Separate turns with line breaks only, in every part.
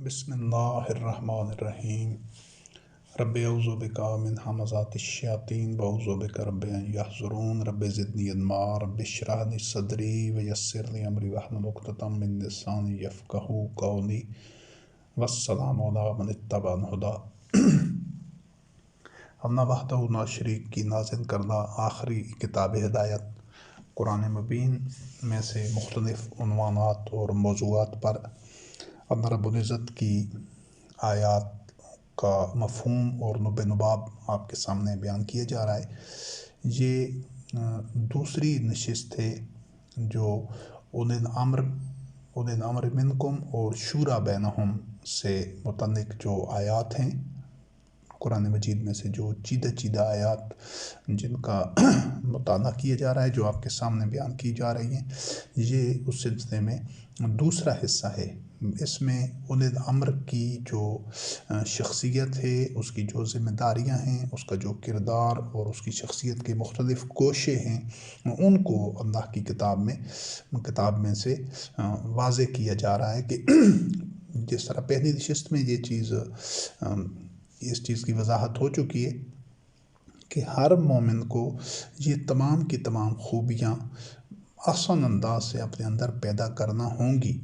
بسم اللہ الرحمن الرحیم رب اعوذ بک من همزات الشیاطین واعوذ بک رب ان یحضرون رب زدنی علما رب اشرح لی صدری ویسر لی امری واحلل عقدۃ من لسانی یفقہوا قولی والسلام علی من اتبع الہدی۔ اللہ وحدہ لا شریک کی نازل کردہ آخری کتاب ہدایت قرآن مبین میں سے مختلف عنوانات اور موضوعات پر اللہ رب العزت کی آیات کا مفہوم اور نب نباب آپ کے سامنے بیان کیا جا رہا ہے۔ یہ دوسری نشست ہے جو اولی الامر منکم اور شورا بینہم سے متعلق جو آیات ہیں قرآن مجید میں سے، جو چیدہ آیات جن کا مطالعہ کیا جا رہا ہے، جو آپ کے سامنے بیان کی جا رہی ہیں، یہ اس سلسلے میں دوسرا حصہ ہے۔ اس میں اولی الامر کی جو شخصیت ہے، اس کی جو ذمہ داریاں ہیں، اس کا جو کردار اور اس کی شخصیت کے مختلف گوشے ہیں، ان کو اللہ کی کتاب میں سے واضح کیا جا رہا ہے کہ جس طرح پہلی نشست میں اس چیز کی وضاحت ہو چکی ہے کہ ہر مومن کو یہ تمام کی تمام خوبیاں آسان انداز سے اپنے اندر پیدا کرنا ہوں گی۔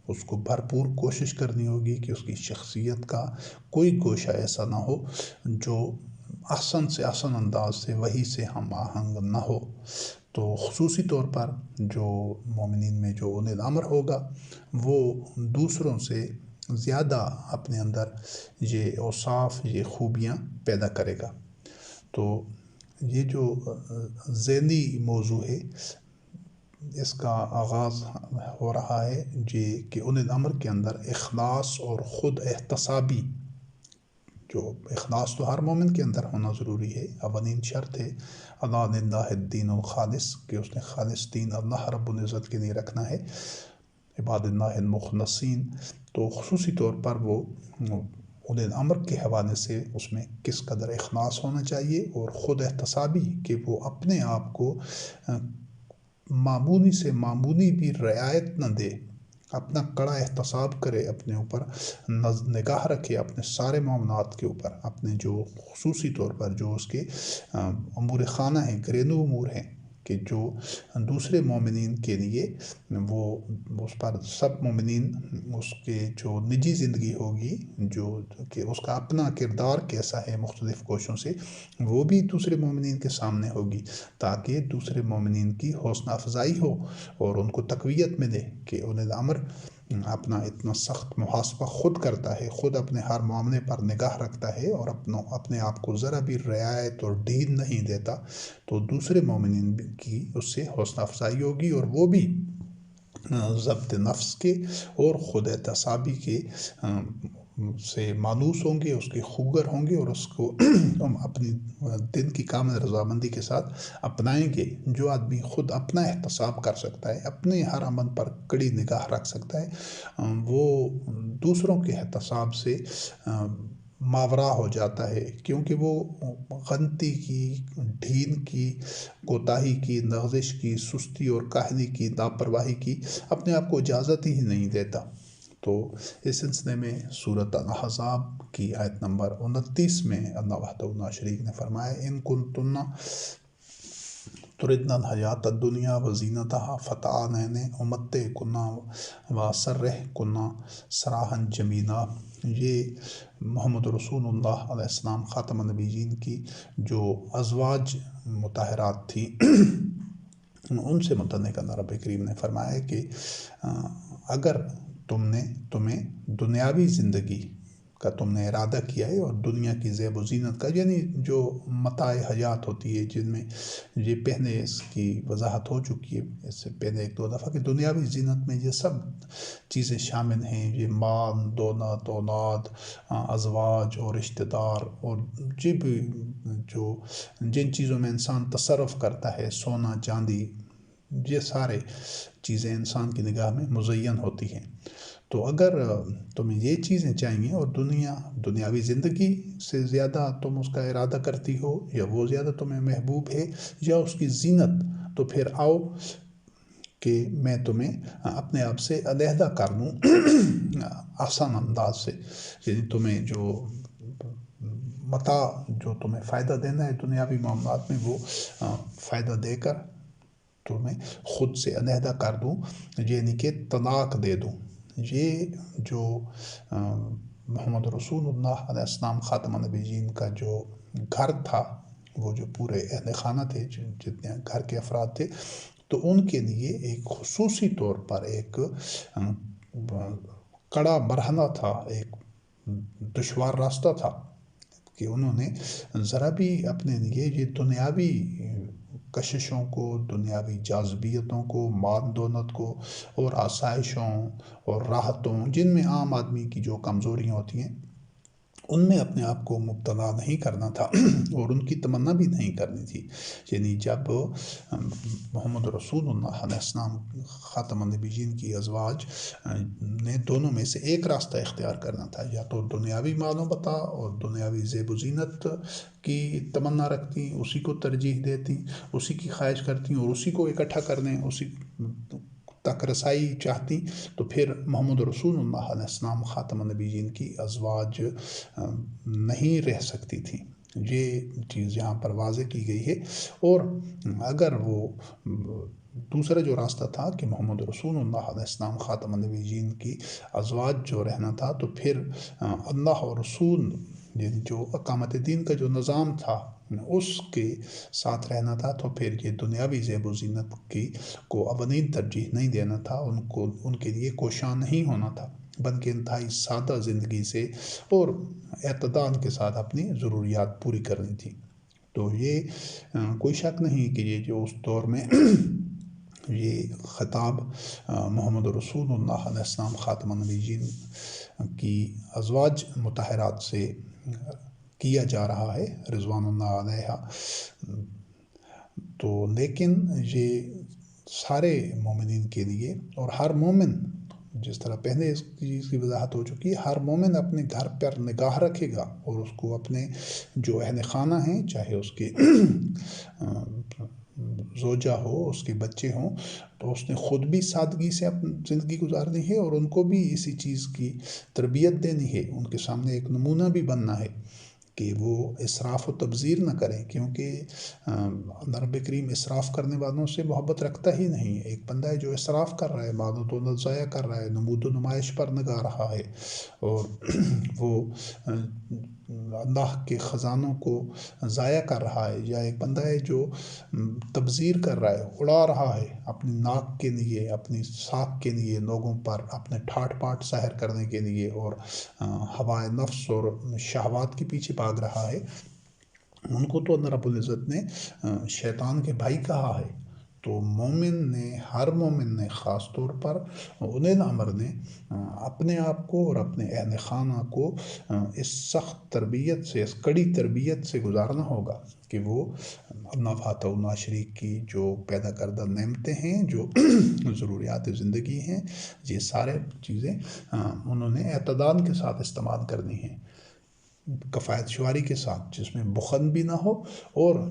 اس کو بھرپور کوشش کرنی ہوگی کہ اس کی شخصیت کا کوئی گوشہ ایسا نہ ہو جو آسان سے آسان انداز سے وہی سے ہم آہنگ نہ ہو۔ تو خصوصی طور پر جو مومنین میں جو اولی الامر ہوگا، وہ دوسروں سے زیادہ اپنے اندر یہ اوصاف، یہ خوبیاں پیدا کرے گا۔ تو یہ جو ذیلی موضوع ہے، اس کا آغاز ہو رہا ہے کہ اولی الامر کے اندر اخلاص اور خود احتسابی، جو اخلاص تو ہر مومن کے اندر ہونا ضروری ہے، اولین شرط ہے الا للہ الدین الخالص، کہ اس نے خالص دین اللہ رب العزت کے لیے رکھنا ہے، عباد اللہ المخلصین۔ تو خصوصی طور پر وہ اولی الامر کے حوالے سے اس میں کس قدر اخلاص ہونا چاہیے، اور خود احتسابی کہ وہ اپنے آپ کو معمولی سے معمولی بھی رعایت نہ دے، اپنا کڑا احتساب کرے، اپنے اوپر نگاہ رکھے، اپنے سارے معاملات کے اوپر، اپنے جو خصوصی طور پر جو اس کے امور خانہ ہیں، گھریلو امور ہیں، کہ جو دوسرے مومنین کے لیے وہ اس پر سب مومنین اس کے جو نجی زندگی ہوگی، جو کہ اس کا اپنا کردار کیسا ہے مختلف کوشوں سے، وہ بھی دوسرے مومنین کے سامنے ہوگی، تاکہ دوسرے مومنین کی حوصلہ افزائی ہو اور ان کو تقویت ملے کہ اولی الامر اپنا اتنا سخت محاسبہ خود کرتا ہے، خود اپنے ہر معاملے پر نگاہ رکھتا ہے اور اپنے آپ کو ذرا بھی رعایت اور ڈھیل نہیں دیتا، تو دوسرے مومنین کی اس سے حوصلہ افزائی ہوگی، اور وہ بھی ضبط نفس کے اور خود احتسابی کے سے مانوس ہوں گے، اس کے خوگر ہوں گے، اور اس کو اپنی دل کی کامل رضامندی کے ساتھ اپنائیں گے۔ جو آدمی خود اپنا احتساب کر سکتا ہے، اپنے ہر عمل پر کڑی نگاہ رکھ سکتا ہے، وہ دوسروں کے احتساب سے ماورا ہو جاتا ہے، کیونکہ وہ غلطی کی، ڈھیل کی، کوتاہی کی، لغزش کی، سستی اور کاہلی کی، لاپرواہی کی اپنے آپ کو اجازت ہی نہیں دیتا۔ تو اس سلسلے میں سورۃ الاحزاب کی آیت نمبر 29 میں اللہ وحدہ لا شریک نے فرمایا، ان کنتن تردن الحیات الدنیا وزینتہا فتعالین امتعکن واسرحکن سراحا جمیلا۔ یہ محمد رسول اللہ علیہ السلام خاتم النبیین کی جو ازواج مطہرات تھیں، ان سے متعلق اللہ رب کریم نے فرمایا کہ اگر تمہیں دنیاوی زندگی کا تم نے ارادہ کیا ہے، اور دنیا کی زیب و زینت کا، یعنی جو متاع حیات ہوتی ہے، جن میں یہ پہلے اس کی وضاحت ہو چکی ہے اس سے پہلے ایک دو دفعہ، کہ دنیاوی زینت میں یہ سب چیزیں شامل ہیں، یہ مال، دولت، اولاد، ازواج اور رشتہ دار، اور جن چیزوں میں انسان تصرف کرتا ہے، سونا چاندی، یہ سارے چیزیں انسان کی نگاہ میں مزین ہوتی ہیں۔ تو اگر تمہیں یہ چیزیں چاہیے اور دنیاوی زندگی سے زیادہ تم اس کا ارادہ کرتی ہو، یا وہ زیادہ تمہیں محبوب ہے، یا اس کی زینت، تو پھر آؤ کہ میں تمہیں اپنے آپ سے علیحدہ کر لوں، آسان انداز سے، یعنی تمہیں جو متاع جو تمہیں فائدہ دینا ہے دنیاوی معاملات میں وہ فائدہ دے کر تمہیں خود سے علیحدہ کر دوں، یعنی کہ طلاق دے دوں۔ یہ جو محمد رسول اللہ علیہ السلام خاتم النبیین کا جو گھر تھا، وہ جو پورے اہل خانہ تھے، جتنے گھر کے افراد تھے، تو ان کے لیے ایک خصوصی طور پر ایک کڑا مرحلہ تھا، ایک دشوار راستہ تھا کہ انہوں نے ذرا بھی اپنے لیے یہ دنیاوی کششوں کو، دنیاوی جاذبیتوں کو، مال دولت کو اور آسائشوں اور راحتوں، جن میں عام آدمی کی جو کمزوریاں ہوتی ہیں، ان میں اپنے آپ کو مبتلا نہیں کرنا تھا اور ان کی تمنا بھی نہیں کرنی تھی۔ یعنی جب محمد رسول اللہ علیہ السلام خاتم النبیین کی ازواج نے دونوں میں سے ایک راستہ اختیار کرنا تھا، یا تو دنیاوی مال و متاع اور دنیاوی زیب و زینت کی تمنا رکھتی، اسی کو ترجیح دیتی، اسی کی خواہش کرتی اور اسی کو اکٹھا کرنے، اسی تک رسائی چاہتی، تو پھر محمد رسول اللہ علیہ السلام خاتم النبیین کی ازواج نہیں رہ سکتی تھیں۔ یہ چیز یہاں پر واضح کی گئی ہے۔ اور اگر وہ دوسرا جو راستہ تھا کہ محمد رسول اللہ علیہ السلام خاتم النبیین کی ازواج جو رہنا تھا، تو پھر اللہ اور رسول یعنی جو اقامت دین کا جو نظام تھا اس کے ساتھ رہنا تھا، تو پھر یہ دنیاوی زیب و زینت کو اولین ترجیح نہیں دینا تھا، ان کے لیے کوشاں نہیں ہونا تھا، بلکہ انتہائی سادہ زندگی سے اور اعتدال کے ساتھ اپنی ضروریات پوری کرنی تھی۔ تو یہ کوئی شک نہیں کہ یہ جو اس دور میں یہ خطاب محمد رسول اللہ علیہ السلام خاتم النبیین کی ازواج مطہرات سے کیا جا رہا ہے رضوان اللہ علیہ، تو لیکن یہ سارے مومنین کے لیے، اور ہر مومن، جس طرح پہلے اس چیز کی وضاحت ہو چکی ہے، ہر مومن اپنے گھر پر نگاہ رکھے گا اور اس کو اپنے جو اہل خانہ ہیں، چاہے اس کے زوجہ ہو، اس کے بچے ہوں، تو اس نے خود بھی سادگی سے اپنی زندگی گزارنی ہے اور ان کو بھی اسی چیز کی تربیت دینی ہے، ان کے سامنے ایک نمونہ بھی بننا ہے کہ وہ اسراف و تبذیر نہ کریں، کیونکہ رب کریم اسراف کرنے والوں سے محبت رکھتا ہی نہیں۔ ایک بندہ ہے جو اسراف کر رہا ہے، مال و دولت ضائع کر رہا ہے، نمود و نمائش پر نگاہ رہا ہے، اور وہ اللہ کے خزانوں کو ضائع کر رہا ہے، یا ایک بندہ ہے جو تبذیر کر رہا ہے، اڑا رہا ہے اپنی ناک کے لیے، اپنی ساکھ کے لیے، لوگوں پر اپنے ٹھاٹ پاٹ ظاہر کرنے کے لیے، اور ہوائے نفس اور شہوات کے پیچھے بھاگ رہا ہے، ان کو تو اللہ رب العزت نے شیطان کے بھائی کہا ہے۔ تو مومن نے، ہر مومن نے، خاص طور پر اولی الامر نے اپنے آپ کو اور اپنے اہل خانہ کو اس سخت تربیت سے، اس کڑی تربیت سے گزارنا ہوگا کہ وہ اللہ وحدہ لا شریک کی جو پیدا کردہ نعمتیں ہیں، جو ضروریات زندگی ہیں، یہ سارے چیزیں انہوں نے اعتدال کے ساتھ استعمال کرنی ہیں، کفایت شواری کے ساتھ، جس میں بخل بھی نہ ہو، اور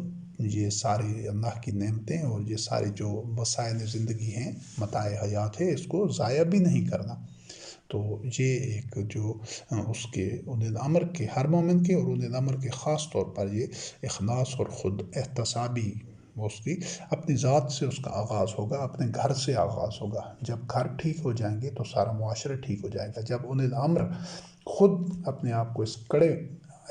یہ ساری اللہ کی نعمتیں اور یہ سارے جو وسائل زندگی ہیں، متاع حیات ہے، اس کو ضائع بھی نہیں کرنا۔ تو یہ ایک جو اس کے اولی الامر کے، ہر مومن کے اور اولی الامر کے خاص طور پر یہ اخلاص اور خود احتسابی، اس کی اپنی ذات سے اس کا آغاز ہوگا، اپنے گھر سے آغاز ہوگا۔ جب گھر ٹھیک ہو جائیں گے تو سارا معاشرہ ٹھیک ہو جائے گا۔ جب اولی الامر خود اپنے آپ کو اس کڑے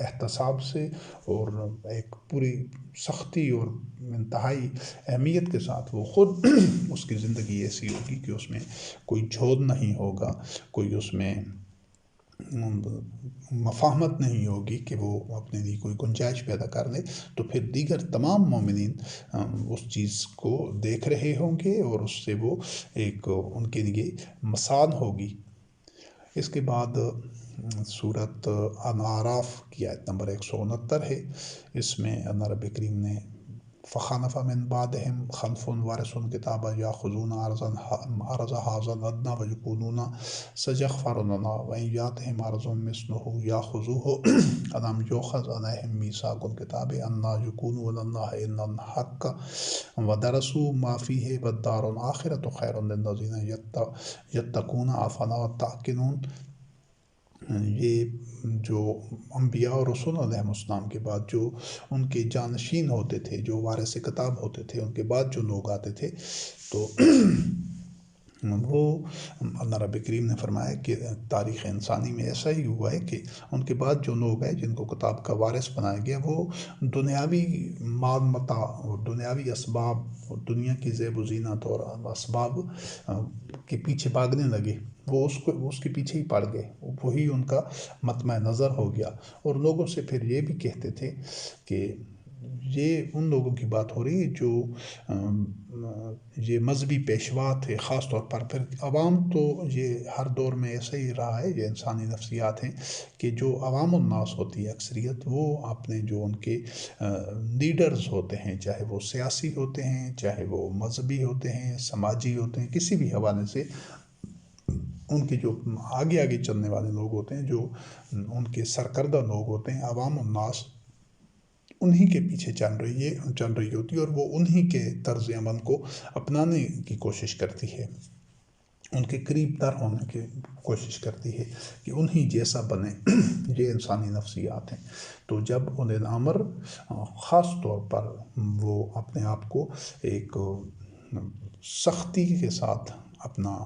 احتساب سے اور ایک پوری سختی اور انتہائی اہمیت کے ساتھ وہ خود اس کی زندگی ایسی ہوگی کہ اس میں کوئی جھول نہیں ہوگا، کوئی اس میں مفاہمت نہیں ہوگی کہ وہ اپنے لیے کوئی گنجائش پیدا کر لے، تو پھر دیگر تمام مومنین اس چیز کو دیکھ رہے ہوں گے اور اس سے وہ ایک ان کے لیے مثال ہوگی۔ اس کے بعد سورۃ الاعراف کی آیت نمبر 169 ہے۔ اس میں اللہ رب کریم نے فخلف من بعدهم خلف ورثوا الکتاب یاخذون عرض هذا الادنی ویقولون سیغفر لنا وان یأتهم عرض مثله یاخذوه الم یؤخذ علیہم میثاق الکتاب ان لا یقولوا علی اللہ الا الحق ودرسوا ما فیہ والدار الآخرۃ خیر للذین یتقون افلا تعقلون۔ یہ جو انبیاء اور رسول علیہ السلام کے بعد جو ان کے جانشین ہوتے تھے، جو وارث کتاب ہوتے تھے، ان کے بعد جو لوگ آتے تھے، تو وہ اللہ رب کریم نے فرمایا کہ تاریخ انسانی میں ایسا ہی ہوا ہے کہ ان کے بعد جو لوگ ہیں جن کو کتاب کا وارث بنایا گیا، وہ دنیاوی مال متاع اور دنیاوی اسباب اور دنیا کی زیب و زینت اور اسباب کے پیچھے بھاگنے لگے۔ وہ اس کے پیچھے ہی پڑ گئے، وہی ان کا مطمع نظر ہو گیا۔ اور لوگوں سے پھر یہ بھی کہتے تھے کہ یہ ان لوگوں کی بات ہو رہی ہے جو یہ مذہبی پیشوا تھے، خاص طور پر پھر عوام، تو یہ ہر دور میں ایسا ہی رہا ہے، یہ انسانی نفسیات ہیں کہ جو عوام الناس ہوتی ہے اکثریت، وہ اپنے جو ان کے لیڈرز ہوتے ہیں، چاہے وہ سیاسی ہوتے ہیں، چاہے وہ مذہبی ہوتے ہیں، سماجی ہوتے ہیں، کسی بھی حوالے سے ان کے جو آگے آگے چلنے والے لوگ ہوتے ہیں، جو ان کے سرکردہ لوگ ہوتے ہیں، عوام الناس انہی کے پیچھے چل رہی ہوتی ہے، اور وہ انہی کے طرز عمل کو اپنانے کی کوشش کرتی ہے، ان کے قریب تر ہونے کی کوشش کرتی ہے کہ انہی جیسا بنے۔ یہ انسانی نفسیات ہیں۔ تو جب انہیں امر خاص طور پر وہ اپنے آپ کو ایک سختی کے ساتھ اپنا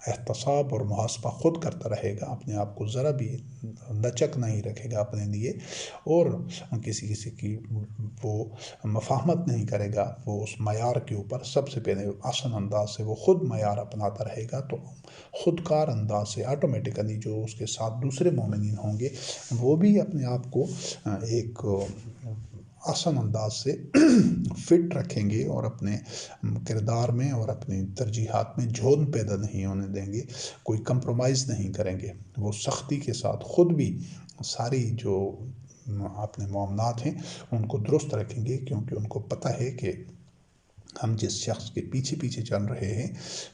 احتساب اور محاسبہ خود کرتا رہے گا، اپنے آپ کو ذرا بھی لچک نہیں رکھے گا اپنے لیے، اور کسی کی وہ مفاہمت نہیں کرے گا، وہ اس معیار کے اوپر سب سے پہلے آسان انداز سے وہ خود معیار اپناتا رہے گا، تو خود کار انداز سے آٹومیٹیکلی جو اس کے ساتھ دوسرے مومنین ہوں گے، وہ بھی اپنے آپ کو ایک آسان انداز سے فٹ رکھیں گے، اور اپنے کردار میں اور اپنی ترجیحات میں جھون پیدا نہیں ہونے دیں گے، کوئی کمپرومائز نہیں کریں گے، وہ سختی کے ساتھ خود بھی ساری جو اپنے معاملات ہیں ان کو درست رکھیں گے، کیونکہ ان کو پتہ ہے کہ ہم جس شخص کے پیچھے پیچھے چل رہے ہیں،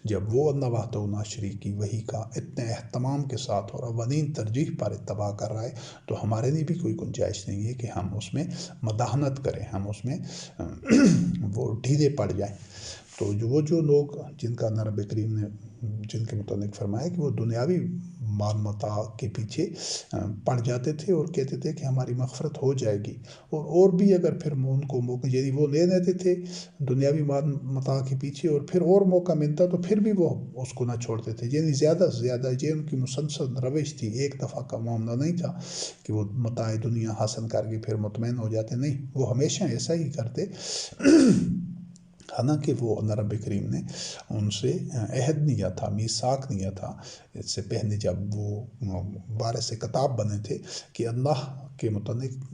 جب وہ اللہ وحدہ لا شریک کی وحی کا اتنے اہتمام کے ساتھ اور اولین ترجیح پر اتباع کر رہا ہے، تو ہمارے لیے بھی کوئی گنجائش نہیں ہے کہ ہم اس میں مداحنت کریں، ہم اس میں وہ ڈھیلے پڑ جائیں۔ تو جو لوگ جن کا اللہ رب کریم نے جن کے متعلق فرمایا کہ وہ دنیاوی مال متاع کے پیچھے پڑ جاتے تھے اور کہتے تھے کہ ہماری مغفرت ہو جائے گی، اور بھی اگر پھر ان کو موقع، یعنی وہ لے لیتے تھے دنیاوی مال متاع کے پیچھے، اور پھر اور موقع ملتا تو پھر بھی وہ اس کو نہ چھوڑتے تھے، یعنی زیادہ سے زیادہ یہ ان کی مسلسل روش تھی، ایک دفعہ کا معاملہ نہیں تھا کہ وہ متاع دنیا حاصل کر کے پھر مطمئن ہو جاتے، نہیں، وہ ہمیشہ ایسا ہی کرتے۔ حالانکہ وہ اللہ رب کریم نے ان سے عہد لیا تھا، میثاق لیا تھا اس سے پہلے جب وہ وارث کتاب بنے تھے، کہ اللہ کے متعلق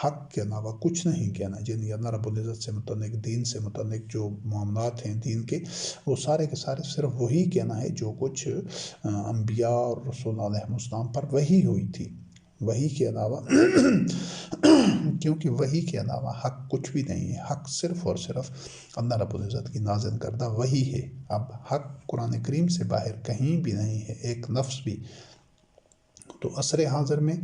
حق کے علاوہ کچھ نہیں کہنا، یعنی اللہ رب العزت سے متعلق، دین سے متعلق جو معاملات ہیں دین کے، وہ سارے کے سارے صرف وہی کہنا ہے جو کچھ انبیاء اور رسول علیہ السلام پر وحی ہوئی تھی، وحی کے علاوہ کیونکہ وحی کے علاوہ حق کچھ بھی نہیں ہے، حق صرف اور صرف اللہ رب العزت کی نازل کردہ وحی ہے۔ اب حق قرآن کریم سے باہر کہیں بھی نہیں ہے، ایک لفظ بھی۔ تو عصر حاضر میں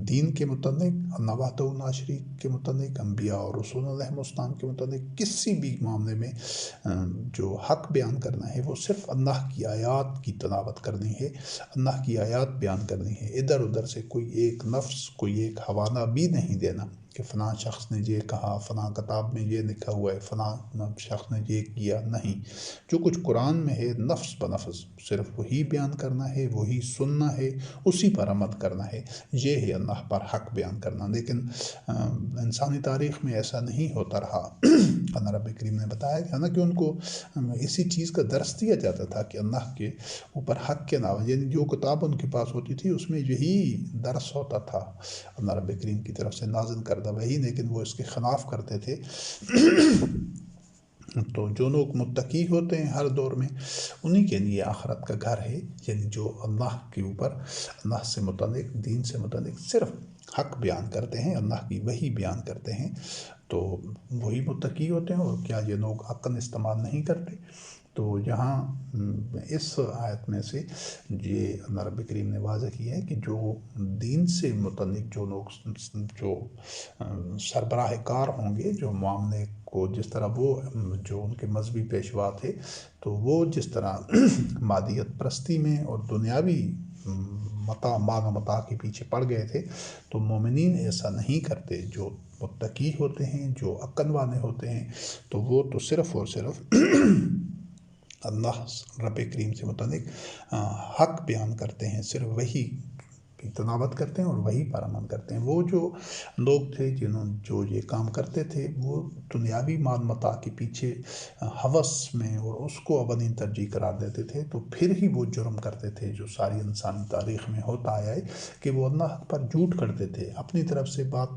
دین کے متعلق، اللہ وحدہ لا شریک کے متعلق، انبیاء اور رسول علیہ السلام کے متعلق کسی بھی معاملے میں جو حق بیان کرنا ہے، وہ صرف اللہ کی آیات کی تلاوت کرنی ہے، اللہ کی آیات بیان کرنی ہے، ادھر ادھر سے کوئی ایک لفظ، کوئی ایک حوالہ بھی نہیں دینا کہ فلاں شخص نے یہ کہا، فلاں کتاب میں یہ لکھا ہوا ہے، فلاں شخص نے یہ کیا، نہیں۔ جو کچھ قرآن میں ہے لفظ بلفظ صرف وہی بیان کرنا ہے، وہی سننا ہے، اسی پر عمل کرنا ہے، یہ ہے اللہ پر حق بیان کرنا۔ لیکن انسانی تاریخ میں ایسا نہیں ہوتا رہا۔ اللہ رب کریم نے بتایا کہ حالانکہ ان کو اسی چیز کا درس دیا جاتا تھا کہ اللہ کے اوپر حق کے علاوہ، یعنی جو کتاب ان کے پاس ہوتی تھی اس میں یہی درس ہوتا تھا اللہ رب کریم کی طرف سے نازل کردہ وہی، لیکن وہ اس کے خلاف کرتے تھے۔ تو جو لوگ متقی ہوتے ہیں ہر دور میں، انہی کے لیے آخرت کا گھر ہے، یعنی جو اللہ کے اوپر، اللہ سے متعلق، دین سے متعلق صرف حق بیان کرتے ہیں، اللہ کی وحی بیان کرتے ہیں، تو وہی متقی ہوتے ہیں۔ اور کیا یہ لوگ عقل استعمال نہیں کرتے؟ تو یہاں اس آیت میں سے یہ اللہ رب کریم نے واضح کیا ہے کہ جو دین سے متعلق جو لوگ جو سربراہ کار ہوں گے، جو معاملے کو جس طرح وہ جو ان کے مذہبی پیشوا تھے، تو وہ جس طرح مادیت پرستی میں اور دنیاوی مال متاع کے پیچھے پڑ گئے تھے، تو مومنین ایسا نہیں کرتے۔ جو متقی ہوتے ہیں، جو عقل والے ہوتے ہیں، تو وہ تو صرف اور صرف اللہ رب کریم سے متعلق حق بیان کرتے ہیں، صرف وہی کی تلاوت کرتے ہیں اور وہی پر عمل کرتے ہیں۔ وہ جو لوگ تھے جو یہ کام کرتے تھے، وہ دنیاوی مال متاع کے پیچھے ہوس میں اور اس کو اولین ترجیح قرار دیتے تھے، تو پھر ہی وہ جرم کرتے تھے جو ساری انسانی تاریخ میں ہوتا آیا ہے، کہ وہ اللہ پر جھوٹ کرتے تھے، اپنی طرف سے بات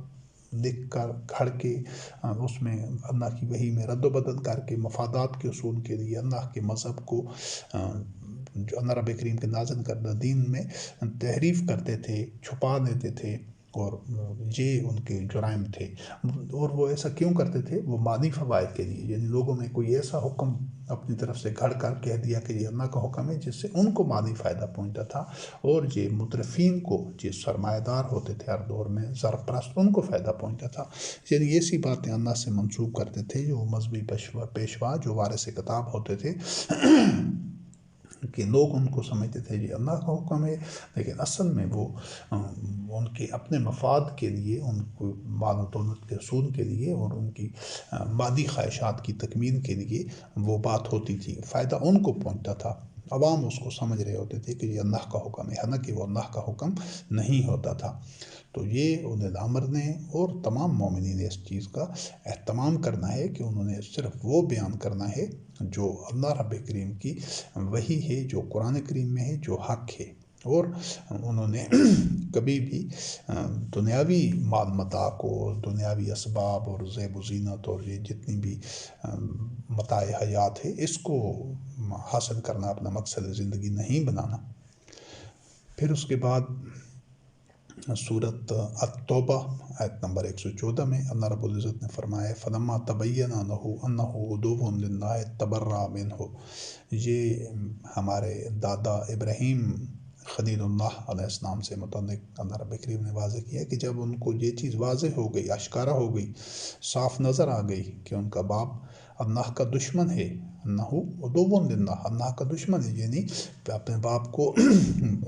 لکھ کر گھڑ کے اس میں اللہ کی وحی میں رد و بدل کر کے مفادات کے اصول کے لیے اللہ کے مذہب کو جو اللہ رب کریم کے نازل کردہ دین میں تحریف کرتے تھے، چھپا دیتے تھے، اور یہ ان کے جرائم تھے۔ اور وہ ایسا کیوں کرتے تھے؟ وہ مادی فوائد کے لیے، یعنی لوگوں میں کوئی ایسا حکم اپنی طرف سے گھڑ کر کہہ دیا کہ یہ اللہ کا حکم ہے، جس سے ان کو مادی فائدہ پہنچتا تھا، اور یہ مترفین کو، جو سرمایہ دار ہوتے تھے ہر دور میں، سرپرست، ان کو فائدہ پہنچتا تھا۔ یعنی ایسی باتیں اللہ سے منسوب کرتے تھے جو مذہبی پیشوا جو وارث کتاب ہوتے تھے، کہ لوگ ان کو سمجھتے تھے یہ اللہ کا حکم ہے، لیکن اصل میں وہ ان کے اپنے مفاد کے لیے، ان کو مال و دولت کے حصول کے لیے اور ان کی مادی خواہشات کی تکمیل کے لیے وہ بات ہوتی تھی، فائدہ ان کو پہنچتا تھا۔ عوام اس کو سمجھ رہے ہوتے تھے کہ یہ اللہ کا حکم ہے، حالانکہ وہ اللہ کا حکم نہیں ہوتا تھا۔ تو یہ اولي الامر نے اور تمام مومنین نے اس چیز کا اہتمام کرنا ہے کہ انہوں نے صرف وہ بیان کرنا ہے جو اللہ رب کریم کی وحی ہے، جو قرآن کریم میں ہے، جو حق ہے، اور انہوں نے کبھی بھی دنیاوی مال متاع کو، دنیاوی اسباب اور زیب و زینت اور یہ جتنی بھی متاع حیات ہے، اس کو حاصل کرنا اپنا مقصد زندگی نہیں بنانا۔ پھر اس کے بعد سورۃ التوبہ آیت نمبر 114 میں اللہ رب العزت نے فرمایا فَلَمَّا تَبَيَّنَ لَهُ أَنَّهُ عَدُوٌّ لِلَّهِ تَبَرَّأَ مِنْهُ۔ یہ ہمارے دادا ابراہیم خلیل اللہ علیہ السلام سے متعلق اللہ رب کریم نے واضح کیا کہ جب ان کو یہ چیز واضح ہو گئی، آشکارا ہو گئی، صاف نظر آ گئی کہ ان کا باپ اللہ کا دشمن ہے، انہو عدو للہ، اللہ کا دشمن ہے، یعنی اپنے باپ کو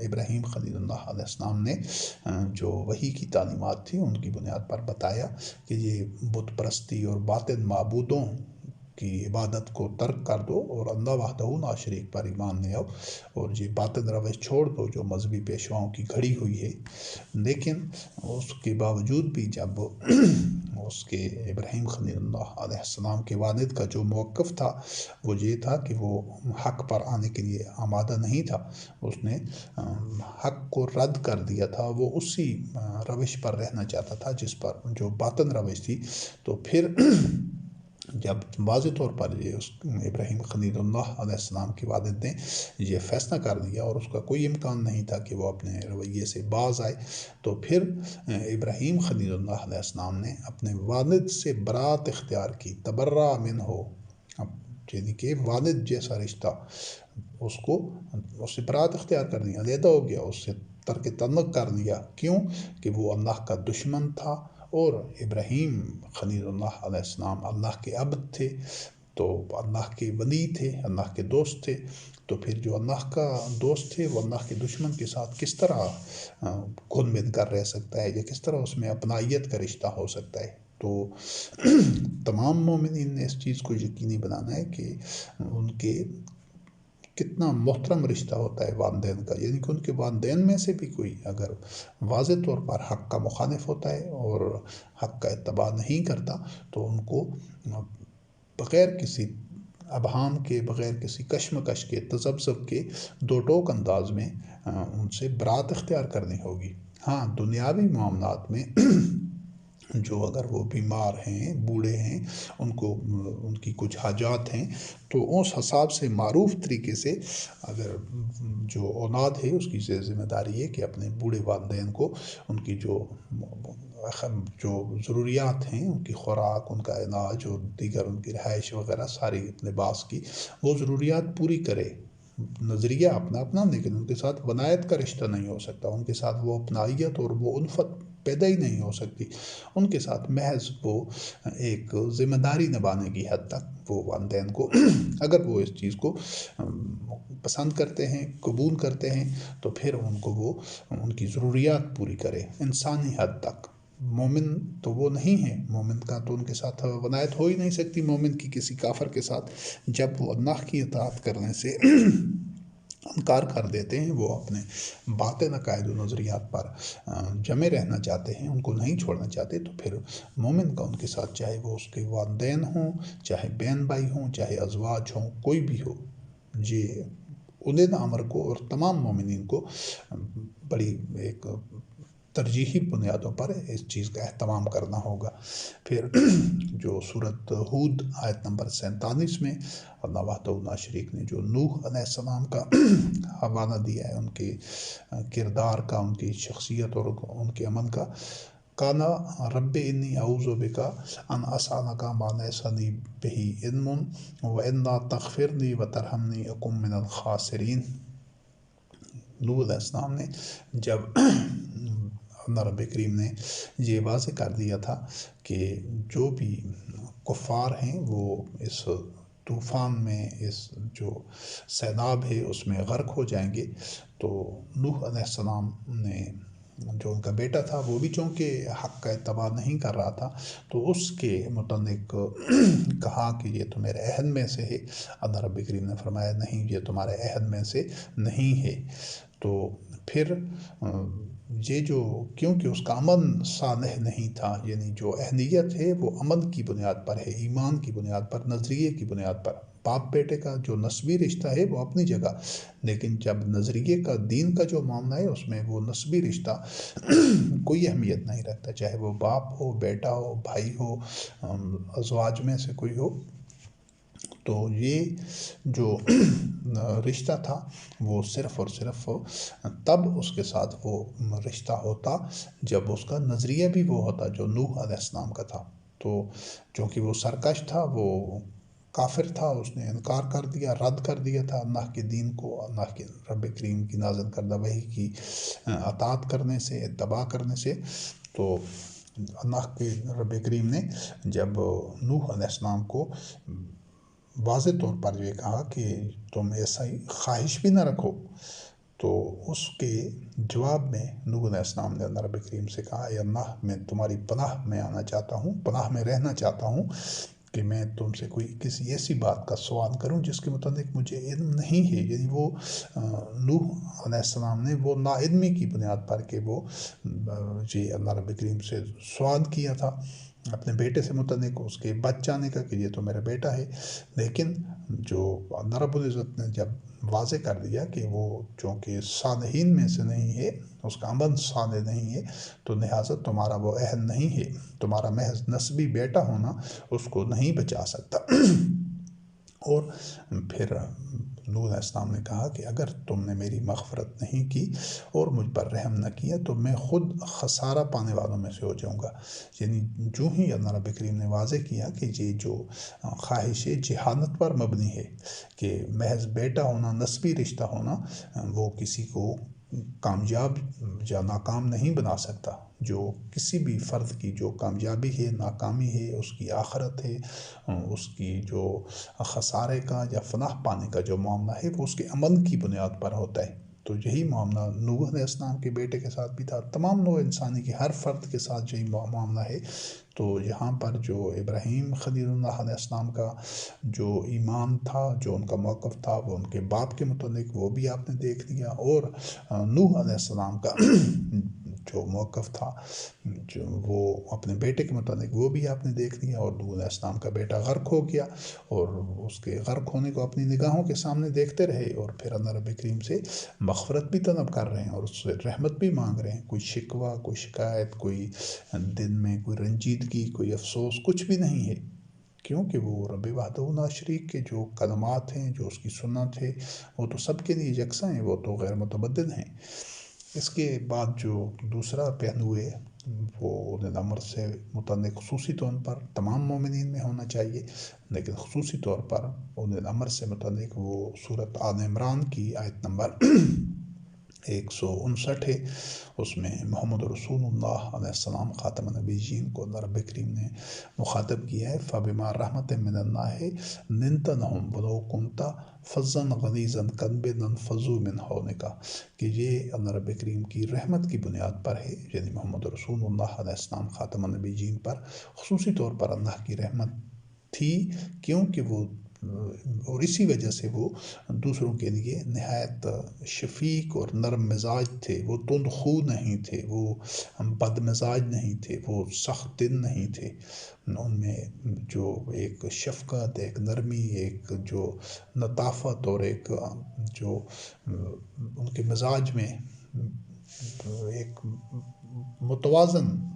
ابراہیم خلیل اللہ علیہ السلام نے جو وحی کی تعلیمات تھی ان کی بنیاد پر بتایا کہ یہ بت پرستی اور باطل معبودوں کی عبادت کو ترک کر دو اور اللہ وحدہ لا شریک پر ایمان لے آؤ، اور یہ باطل روش چھوڑ دو جو مذہبی پیشواؤں کی گھڑی ہوئی ہے۔ لیکن اس کے باوجود بھی جب اس کے ابراہیم خلیل اللہ علیہ السلام کے والد کا جو موقف تھا وہ یہ تھا کہ وہ حق پر آنے کے لیے آمادہ نہیں تھا، اس نے حق کو رد کر دیا تھا، وہ اسی روش پر رہنا چاہتا تھا جس پر جو باطن روش تھی۔ تو پھر جب واضح طور پر یہ ابراہیم خلیل اللہ علیہ السلام کے والد نے یہ فیصلہ کر دیا اور اس کا کوئی امکان نہیں تھا کہ وہ اپنے رویے سے باز آئے، تو پھر ابراہیم خلیل اللہ علیہ السلام نے اپنے والد سے برات اختیار کی، تبرأ منہ، یعنی کہ والد جیسا رشتہ اس سے برات اختیار کر دیا، علیحدہ ہو گیا، اس سے ترک تعلق کر دیا۔ کیوں؟ کہ وہ اللہ کا دشمن تھا، اور ابراہیم خلیل اللہ علیہ السلام اللہ کے عبد تھے، تو اللہ کے ولی تھے، اللہ کے دوست تھے۔ تو پھر جو اللہ کا دوست تھے وہ اللہ کے دشمن کے ساتھ کس طرح گھل مل کر رہ سکتا ہے، یا کس طرح اس میں اپنائیت کا رشتہ ہو سکتا ہے؟ تو تمام مومنین نے اس چیز کو یقینی بنانا ہے کہ ان کے کتنا محترم رشتہ ہوتا ہے والدین کا، یعنی کہ ان کے والدین میں سے بھی کوئی اگر واضح طور پر حق کا مخالف ہوتا ہے اور حق کا اتباع نہیں کرتا، تو ان کو بغیر کسی ابہام کے، بغیر کسی کشمکش کے، تذبذب کے، دو ٹوک انداز میں ان سے برات اختیار کرنی ہوگی۔ ہاں، دنیاوی معاملات میں جو اگر وہ بیمار ہیں، بوڑھے ہیں، ان کی کچھ حاجات ہیں، تو اس حساب سے معروف طریقے سے اگر جو اولاد ہے اس کی ذمہ داری ہے کہ اپنے بوڑھے والدین کو ان کی جو ضروریات ہیں، ان کی خوراک، ان کا علاج اور دیگر ان کی رہائش وغیرہ، ساری لباس کی وہ ضروریات پوری کرے۔ نظریہ اپنا، لیکن ان کے ساتھ ولایت کا رشتہ نہیں ہو سکتا، ان کے ساتھ وہ اپنائیت اور وہ الفت پیدا ہی نہیں ہو سکتی۔ ان کے ساتھ محض وہ ایک ذمہ داری نبھانے کی حد تک وہ والدین کو اگر وہ اس چیز کو پسند کرتے ہیں، قبول کرتے ہیں، تو پھر ان کو وہ ان کی ضروریات پوری کرے انسانی حد تک۔ مومن تو وہ نہیں ہے، مومن کا تو ان کے ساتھ ونایت ہو ہی نہیں سکتی مومن کی کسی کافر کے ساتھ، جب وہ اللہ کی اطاعت کرنے سے انکار کر دیتے ہیں، وہ اپنے باطن عقائد و نظریات پر جمے رہنا چاہتے ہیں، ان کو نہیں چھوڑنا چاہتے، تو پھر مومن کا ان کے ساتھ، چاہے وہ اس کے والدین ہوں، چاہے بہن بھائی ہوں، چاہے ازواج ہوں، کوئی بھی ہو، جی اولین امر کو اور تمام مومنین کو بڑی ایک ترجیحی بنیادوں پر اس چیز کا اہتمام کرنا ہوگا۔ پھر جو سورۃ ہود آیت نمبر 47 میں اللہ وحدہ لا شریک نے جو نوح علیہ السلام کا حوالہ دیا ہے، ان کے کردار کا، ان کی شخصیت اور ان کے عمل کا، کانا رب انی اعوذ بک ان اسالک ما لیس لی بہ علم والا تغفرلی وترحمنی اکن من الخاسرین۔ نوح علیہ السلام نے جب اللہ رب کریم نے یہ واضح کر دیا تھا کہ جو بھی کفار ہیں وہ اس طوفان میں، اس جو سیلاب ہے اس میں غرق ہو جائیں گے، تو نوح علیہ السلام نے جو ان کا بیٹا تھا وہ بھی چونکہ حق کا اتباع نہیں کر رہا تھا، تو اس کے متعلق کہا کہ یہ تو میرے عہد میں سے ہے۔ اللہ رب کریم نے فرمایا نہیں، یہ تمہارے عہد میں سے نہیں ہے۔ تو پھر یہ جو کیونکہ اس کا عمل صالح نہیں تھا، یعنی جو اہلیت ہے وہ عمل کی بنیاد پر ہے، ایمان کی بنیاد پر، نظریے کی بنیاد پر۔ باپ بیٹے کا جو نسبی رشتہ ہے وہ اپنی جگہ، لیکن جب نظریے کا، دین کا جو معاملہ ہے اس میں وہ نسبی رشتہ کوئی اہمیت نہیں رکھتا، چاہے وہ باپ ہو، بیٹا ہو، بھائی ہو، ازواج میں سے کوئی ہو۔ تو یہ جو رشتہ تھا وہ صرف اور صرف تب اس کے ساتھ وہ رشتہ ہوتا جب اس کا نظریہ بھی وہ ہوتا جو نوح علیہ السلام کا تھا۔ تو چونکہ وہ سرکش تھا، وہ کافر تھا، اس نے انکار کر دیا، رد کر دیا تھا اللہ کے دین کو، اللہ کے رب کریم کی نازل کردہ وحی کی اطاعت کرنے سے، اتباع کرنے سے۔ تو اللہ کے رب کریم نے جب نوح علیہ السلام کو واضح طور پر یہ کہا کہ تم ایسا ہی خواہش بھی نہ رکھو، تو اس کے جواب میں نوح علیہ السلام نے اللہ رب کریم سے کہا، اے اللہ میں تمہاری پناہ میں آنا چاہتا ہوں، پناہ میں رہنا چاہتا ہوں کہ میں تم سے کوئی کسی ایسی بات کا سوال کروں جس کے متعلق مجھے علم نہیں ہے۔ یعنی وہ نوح علیہ السلام نے وہ نا علمی کی بنیاد پر کہ وہ جی اللہ رب کریم سے سوال کیا تھا اپنے بیٹے سے متعلق، اس کے بچ جانے کا کہ یہ تو میرا بیٹا ہے، لیکن جو اللہ رب العزت نے جب واضح کر دیا کہ وہ چونکہ صالحین میں سے نہیں ہے، اس کا عمل صالح نہیں ہے، تو لہٰذا تمہارا وہ عہد نہیں ہے، تمہارا محض نسبی بیٹا ہونا اس کو نہیں بچا سکتا۔ اور پھر نوح علیہ السلام نے کہا کہ اگر تم نے میری مغفرت نہیں کی اور مجھ پر رحم نہ کیا تو میں خود خسارہ پانے والوں میں سے ہو جاؤں گا۔ یعنی جو ہی اللہ رب کریم نے واضح کیا کہ یہ جو خواہش جہالت پر مبنی ہے کہ محض بیٹا ہونا، نسبی رشتہ ہونا، وہ کسی کو کامیاب یا ناکام نہیں بنا سکتا۔ جو کسی بھی فرد کی جو کامیابی ہے، ناکامی ہے، اس کی آخرت ہے، اس کی جو خسارے کا یا فلاح پانے کا جو معاملہ ہے وہ اس کے عمل کی بنیاد پر ہوتا ہے۔ تو یہی معاملہ نوح علیہ السلام کے بیٹے کے ساتھ بھی تھا، تمام نوع انسانی کے ہر فرد کے ساتھ یہی معاملہ ہے۔ تو یہاں پر جو ابراہیم خلیل اللہ علیہ السلام کا جو ایمان تھا، جو ان کا موقف تھا، وہ ان کے باپ کے متعلق وہ بھی آپ نے دیکھ لیا، اور نوح علیہ السلام کا جو موقف تھا جو وہ اپنے بیٹے کے متعلق وہ بھی آپ نے دیکھ لیا۔ اور نوح علیہ السلام کا بیٹا غرق ہو گیا اور اس کے غرق ہونے کو اپنی نگاہوں کے سامنے دیکھتے رہے، اور پھر اللہ رب کریم سے مغفرت بھی طلب کر رہے ہیں اور اس سے رحمت بھی مانگ رہے ہیں۔ کوئی شکوہ، کوئی شکایت، کوئی دل میں کوئی رنجیدگی، کوئی افسوس کچھ بھی نہیں ہے، کیونکہ وہ رب وحدہ لا شریک کے جو کلمات ہیں، جو اس کی سنت ہے، وہ تو سب کے لیے یکساں ہیں، وہ تو غیر متبدل ہیں۔ اس کے بعد جو دوسرا پہلو ہے وہ اولي الامر سے متعلق خصوصی طور پر تمام مومنین میں ہونا چاہیے، لیکن خصوصی طور پر اولي الامر سے متعلق وہ سورۃ آل عمران کی آیت نمبر 159 ہے، اس میں محمد رسول اللہ علیہ السلام خاتم النبیین کو اللہ رب کریم نے مخاطب کیا ہے۔ فَبِمَا رَحْمَةٍ مِّنَ اللَّهِ لِنْتَ لَهُمْ وَلَوْ كُنْتَ فَظًّا غَلِيظَ الْقَلْبِ لَانفَضُّوا مِنْ حَوْلِكَ، کہ یہ اللہ رب کریم کی رحمت کی بنیاد پر ہے، یعنی محمد رسول اللہ علیہ السلام خاتم النبیین پر خصوصی طور پر اللہ کی رحمت تھی، کیونکہ وہ اور اسی وجہ سے وہ دوسروں کے لیے نہایت شفیق اور نرم مزاج تھے، وہ تند خو نہیں تھے، وہ بد مزاج نہیں تھے، وہ سخت دل نہیں تھے، ان میں جو ایک شفقت، ایک نرمی، ایک جو لطافت اور ایک جو ان کے مزاج میں ایک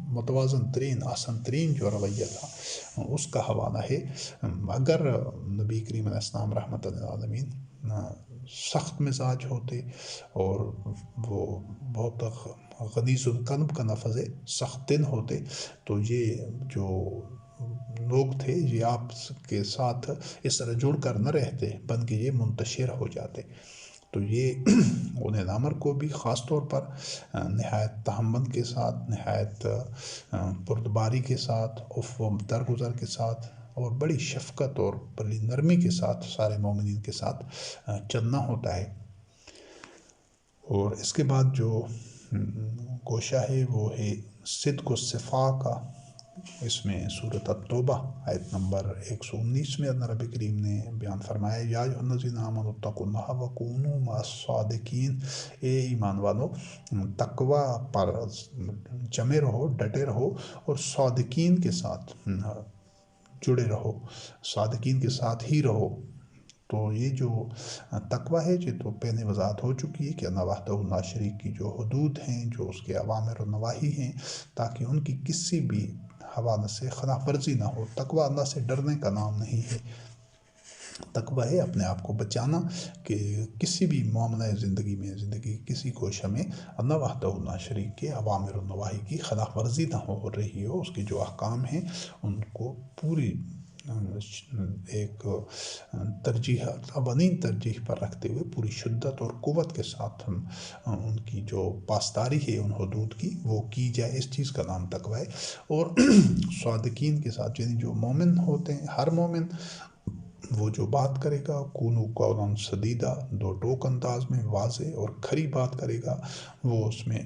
متوازن ترین، آسان ترین جو رویہ تھا، اس کا حوالہ ہے۔ اگر نبی کریم علیہ السلام رحمۃ للعالمین سخت مزاج ہوتے اور وہ بہت غلیظ القلب کا لفظ ہے، سخت دل ہوتے، تو یہ جو لوگ تھے یہ آپ کے ساتھ اس طرح جڑ کر نہ رہتے، بلکہ یہ منتشر ہو جاتے۔ تو یہ انہیں نامر کو بھی خاص طور پر نہایت تحمل کے ساتھ، نہایت بردباری کے ساتھ، عفو درگزر کے ساتھ اور بڑی شفقت اور بڑی نرمی کے ساتھ سارے مومنین کے ساتھ چلنا ہوتا ہے۔ اور اس کے بعد جو گوشہ ہے وہ ہے صدق و صفا کا۔ اس میں سورۃ التوبہ آیت نمبر 119 میں اللہ رب کریم نے بیان فرمایا، یا ایھا الذین آمنوا اتقوا اللہ وکونوا مع الصادقین، اے ایمان والو تقوی پر جمے رہو، ڈٹے رہو اور صادقین کے ساتھ جڑے رہو، صادقین کے ساتھ ہی رہو۔ تو یہ جو تقوی ہے یہ تو پہلے وضاحت ہو چکی ہے کہ اللہ وحدہ لا شریک کی جو حدود ہیں، جو اس کے اوامر و نواہی ہیں، تاکہ ان کی کسی بھی حوالے سے خلاف ورزی نہ ہو۔ تقوی اللہ سے ڈرنے کا نام نہیں ہے، تقوی ہے اپنے آپ کو بچانا کہ کسی بھی معاملہ زندگی میں، زندگی کسی گوشہ میں اللہ وحدہ لا شریک کے اوامر و نواہی کی خلاف ورزی نہ ہو رہی ہو، اس کے جو احکام ہیں ان کو پوری ایک اولین ترجیح پر رکھتے ہوئے پوری شدت اور قوت کے ساتھ ہم ان کی جو پاسداری ہے ان حدود کی وہ کی جائے، اس چیز کا نام تقوی ہے۔ اور صادقین کے ساتھ، یعنی جو مومن ہوتے ہیں، ہر مومن وہ جو بات کرے گا کونوا قولا سدیدا، دو ٹوک انداز میں واضح اور کھری بات کرے گا، وہ اس میں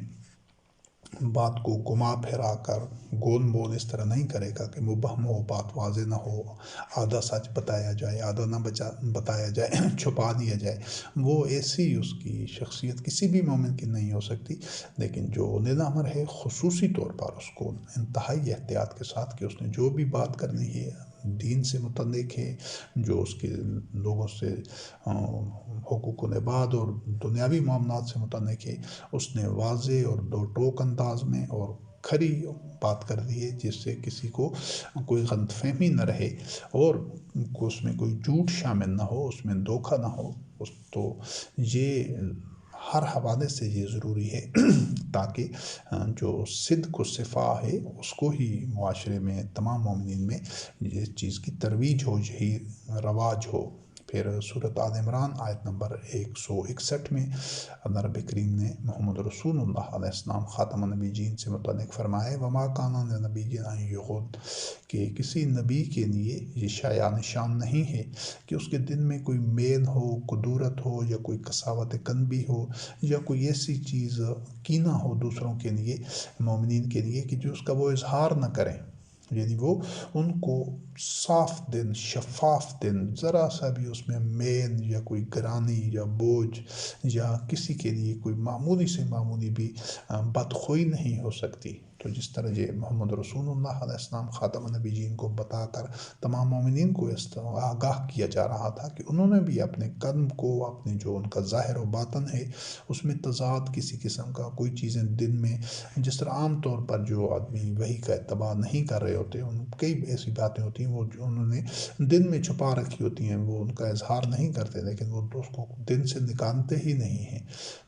بات کو گما پھرا کر گول مول اس طرح نہیں کرے گا کہ مبہم ہو، بات واضح نہ ہو، آدھا سچ بتایا جائے، آدھا نہ بتایا جائے، چھپا دیا جائے۔ وہ ایسی اس کی شخصیت کسی بھی مومن کی نہیں ہو سکتی، لیکن جو اولل امر ہے خصوصی طور پر اس کو انتہائی احتیاط کے ساتھ کہ اس نے جو بھی بات کرنی ہے دین سے متعلق ہے، جو اس کے لوگوں سے حقوق العباد اور دنیاوی معاملات سے متعلق ہے، اس نے واضح اور دو ٹوک انداز میں اور کھری بات کر دی ہے، جس سے کسی کو کوئی غلط فہمی نہ رہے اور اس میں کوئی جھوٹ شامل نہ ہو، اس میں دھوکہ نہ ہو۔ تو یہ ہر حوالے سے یہ ضروری ہے تاکہ جو صدق و صفا ہے اس کو ہی معاشرے میں تمام مومنین میں اس چیز کی ترویج ہو، یہی رواج ہو۔ پھر سورۃ آل عمران آیت نمبر 161 میں اللہ رب کریم نے محمد رسول اللہ علیہ السلام خاتم النبیین سے متعلق فرمایا، وما کان لنبی ان یغل، کہ کسی نبی کے لیے یہ شایع نشان نہیں ہے کہ اس کے دل میں کوئی میل ہو، کدورت ہو، یا کوئی قساوت قلبی ہو، یا کوئی ایسی چیز کینہ ہو دوسروں کے لیے، مومنین کے لیے، کہ جو اس کا وہ اظہار نہ کریں۔ یعنی وہ ان کو صاف دل، شفاف دل، ذرا سا بھی اس میں میل یا کوئی گرانی یا بوجھ یا کسی کے لیے کوئی معمولی سے معمولی بھی بدخوئی نہیں ہو سکتی۔ تو جس طرح یہ محمد رسول اللہ علیہ السلام خاتم النبیین کو بتا کر تمام مومنین کو اس طرح آگاہ کیا جا رہا تھا کہ انہوں نے بھی اپنے قلب کو، اپنے جو ان کا ظاہر و باطن ہے اس میں تضاد کسی قسم کا کوئی چیزیں دل میں، جس طرح عام طور پر جو آدمی وحی کا اتباع نہیں کر رہے ہوتے، ان کئی ایسی باتیں ہوتی ہیں وہ جو انہوں نے دل میں چھپا رکھی ہوتی ہیں، وہ ان کا اظہار نہیں کرتے، لیکن وہ اس کو دل سے نکالتے ہی نہیں ہیں۔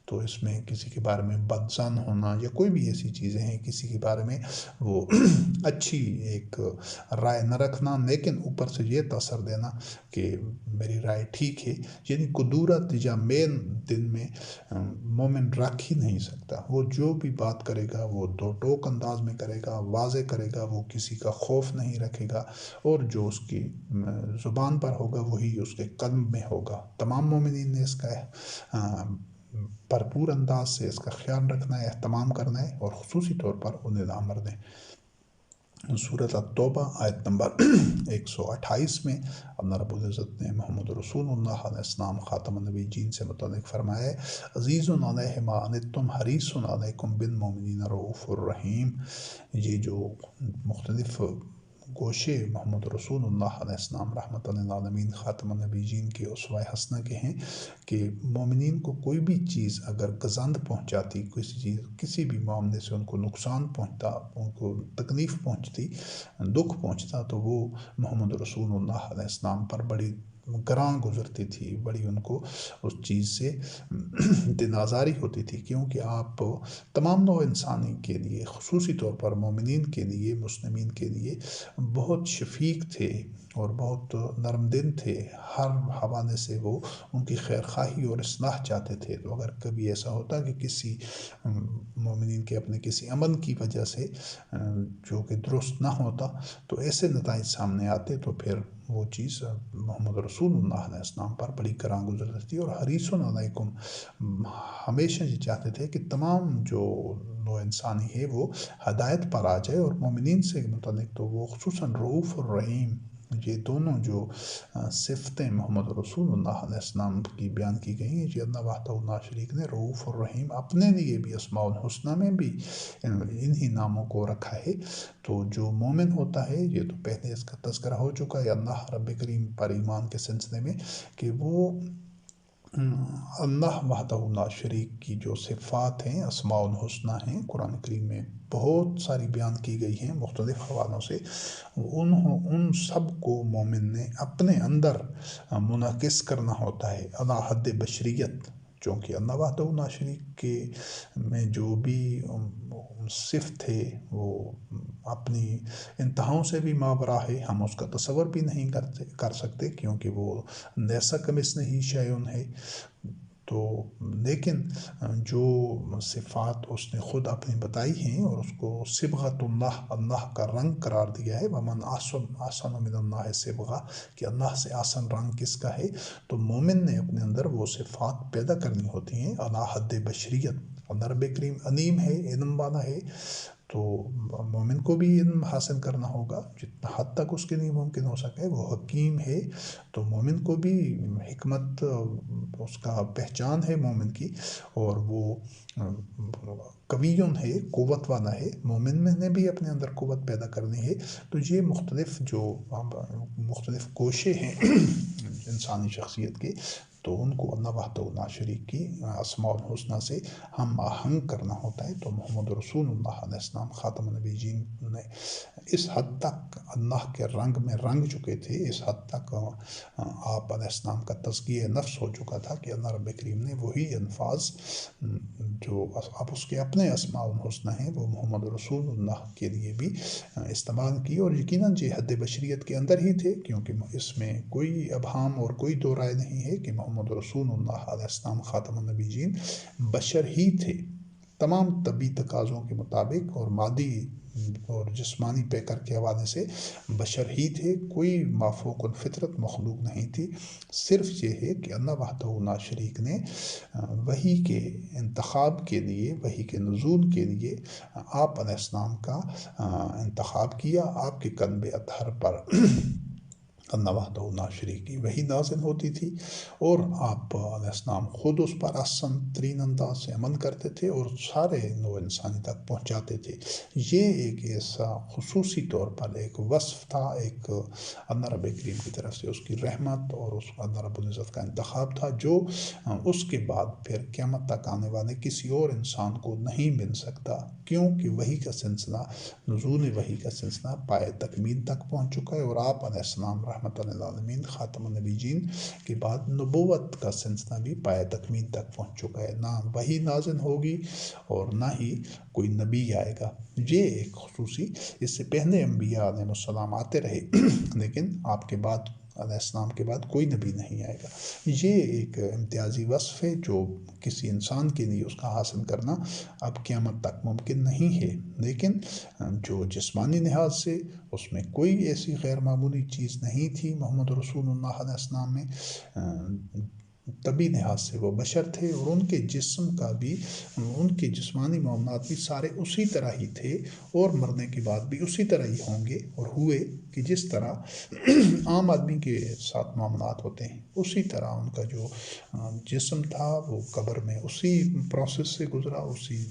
تو اس میں کسی کے بارے میں بدظن ہونا یا کوئی بھی ایسی چیزیں ہیں، کسی کے بارے میں وہ اچھی ایک رائے نہ رکھنا لیکن اوپر سے یہ تاثر دینا کہ میری رائے ٹھیک ہے، یعنی قدورت یا مین دل میں مومن رکھ ہی نہیں سکتا۔ وہ جو بھی بات کرے گا وہ دو ٹوک انداز میں کرے گا، واضح کرے گا، وہ کسی کا خوف نہیں رکھے گا، اور جو اس کی زبان پر ہوگا وہی اس کے قلب میں ہوگا۔ تمام مومنین نے اس کا بھرپور انداز سے اس کا خیال رکھنا ہے، اہتمام کرنا ہے، اور خصوصی طور پر انہیں امر دیں۔ سورۃ التوبہ آیت نمبر 128 میں اللہ رب العزت نے محمد رسول اللہ علیہ السلام خاتم النبیین سے متعلق فرمایا ہے، عزیز علیہ ما عنتم حریص علیکم بالمؤمنین رؤوف الرحیم۔ یہ جو مختلف گوشے محمد رسول اللہ علیہ السلام رحمۃ للعالمین خاتم النبیین کے اسوہ حسنہ کے ہیں کہ مومنین کو کوئی بھی چیز اگر گزند پہنچاتی، کسی بھی معاملے سے ان کو نقصان پہنچتا، ان کو تکلیف پہنچتی، دکھ پہنچتا، تو وہ محمد رسول اللہ علیہ السلام پر بڑی گراں گزرتی تھی، بڑی ان کو اس چیز سے دل آزاری ہوتی تھی، کیونکہ آپ تمام نوع انسانی کے لیے، خصوصی طور پر مومنین کے لیے، مسلمین کے لیے بہت شفیق تھے اور بہت نرم دل تھے۔ ہر حوالے سے وہ ان کی خیر خواہی اور اصلاح چاہتے تھے۔ تو اگر کبھی ایسا ہوتا کہ کسی مومنین کے اپنے کسی عمل کی وجہ سے جو کہ درست نہ ہوتا تو ایسے نتائج سامنے آتے، تو پھر وہ چیز محمد رسول اللہ علیہ السلام پر بڑی گراں گزرتی تھی، اور حریص علیکم ہمیشہ یہ چاہتے تھے کہ تمام جو نوع انسانی ہے وہ ہدایت پر آ جائے، اور مومنین سے متعلق تو وہ خصوصاً رؤوف الرحیم، یہ دونوں جو صفتیں محمد رسول اللہ علیہ السلام کی بیان کی گئی ہیں، یہ اللہ وحدہ لا شریک نے رؤوف الرحیم اپنے لیے بھی اسماء الحسنہ میں بھی انہی ناموں کو رکھا ہے۔ تو جو مومن ہوتا ہے، یہ تو پہلے اس کا تذکرہ ہو چکا ہے اللہ رب کریم پر ایمان کے سلسلے میں، کہ وہ اللہ وحدہ لا شریک کی جو صفات ہیں، اسماء الحسنہ ہیں، قرآن کریم میں بہت ساری بیان کی گئی ہیں مختلف حوالوں سے، ان سب کو مومن نے اپنے اندر منعکس کرنا ہوتا ہے علی حد بشریت، چونکہ اللہ وحدہ لا شریک کے میں جو بھی صفت ہے وہ اپنی انتہاؤں سے بھی مابرا ہے، ہم اس کا تصور بھی نہیں کر سکتے، کیونکہ وہ لیس کمثلہ شیء ہے۔ تو لیکن جو صفات اس نے خود اپنی بتائی ہیں اور اس کو صبغۃ اللہ، اللہ کا رنگ قرار دیا ہے، ومن احسن من اللہ صبغہ، کہ اللہ سے آسن رنگ کس کا ہے، تو مومن نے اپنے اندر وہ صفات پیدا کرنی ہوتی ہیں علی حد بشریت۔ اللہ رب کریم علیم ہے، علم والا ہے، تو مومن کو بھی علم حاصل کرنا ہوگا جتنا حد تک اس کے لیے ممکن ہو سکے۔ وہ حکیم ہے، تو مومن کو بھی حکمت اس کا پہچان ہے مومن کی، اور وہ قویٌ ہے، قوت والا ہے، مومن نے بھی اپنے اندر قوت پیدا کرنی ہے۔ تو یہ مختلف گوشے ہیں انسانی شخصیت کے، تو ان کو اللہ وحدہ لا شریک کی اسماء الحسنہ سے ہم آہنگ کرنا ہوتا ہے۔ تو محمد رسول اللہ علیہ السلام خاتم النبیین نے اس حد تک اللہ کے رنگ میں رنگ چکے تھے، اس حد تک آپ علیہ السلام کا تزکیہ نفس ہو چکا تھا کہ اللہ رب کریم نے وہی الفاظ جو اب اس کے اپنے اسماء الحسنہ ہیں وہ محمد رسول اللہ کے لیے بھی استعمال کی، اور یقیناً یہ حد بشریت کے اندر ہی تھے، کیونکہ اس میں کوئی ابہام اور کوئی دو رائے نہیں ہے کہ محمد رسول اللہ علیہ السلام خاتم النبیین بشر ہی تھے، تمام طبی تقاضوں کے مطابق اور مادی اور جسمانی پیکر کے حوالے سے بشر ہی تھے، کوئی مافوق الفطرت مخلوق نہیں تھی۔ صرف یہ ہے کہ اللہ وحدہ لا شریک نے وحی کے انتخاب کے لیے، وحی کے نزول کے لیے آپ علیہ السلام کا انتخاب کیا۔ آپ کے قلب اطہر پر اللہ وحدہ لا شریک کی وحی نازل ہوتی تھی، اور آپ علیہ السلام خود اس پر احسن ترین انداز سے عمل کرتے تھے اور سارے نوع انسانی تک پہنچاتے تھے۔ یہ ایک ایسا خصوصی طور پر ایک وصف تھا، ایک اللہ رب کریم کی طرف سے اس کی رحمت اور اس اللہ رب العزت کا انتخاب تھا، جو اس کے بعد پھر قیامت تک آنے والے کسی اور انسان کو نہیں مل سکتا، کیونکہ وحی کا سلسلہ، نزول وحی کا سلسلہ پائے تکمیل تک پہنچ چکا ہے، اور آپ علیہ السلام رحمت رحمۃ للعالمین خاتم النبیین کے بعد نبوت کا سلسلہ بھی پایہ تکمیل تک پہنچ چکا ہے، نہ وحی نازل ہوگی اور نہ ہی کوئی نبی آئے گا۔ یہ ایک خصوصی، اس سے پہلے انبیاء علیہ السلام آتے رہے لیکن آپ کے بعد علیہ السلام کے بعد کوئی نبی نہیں آئے گا۔ یہ ایک امتیازی وصف ہے جو کسی انسان کے لیے اس کا حاصل کرنا اب قیامت تک ممکن نہیں ہے، لیکن جو جسمانی لحاظ سے اس میں کوئی ایسی غیر معمولی چیز نہیں تھی محمد رسول اللہ علیہ السلام میں، طبی لحاظ سے وہ بشر تھے اور ان کے جسم کا بھی، ان کے جسمانی معاملات بھی سارے اسی طرح ہی تھے اور مرنے کے بعد بھی اسی طرح ہی ہوں گے اور ہوئے، کہ جس طرح عام آدمی کے ساتھ معاملات ہوتے ہیں اسی طرح ان کا جو جسم تھا وہ قبر میں اسی پروسیس سے گزرا، اسی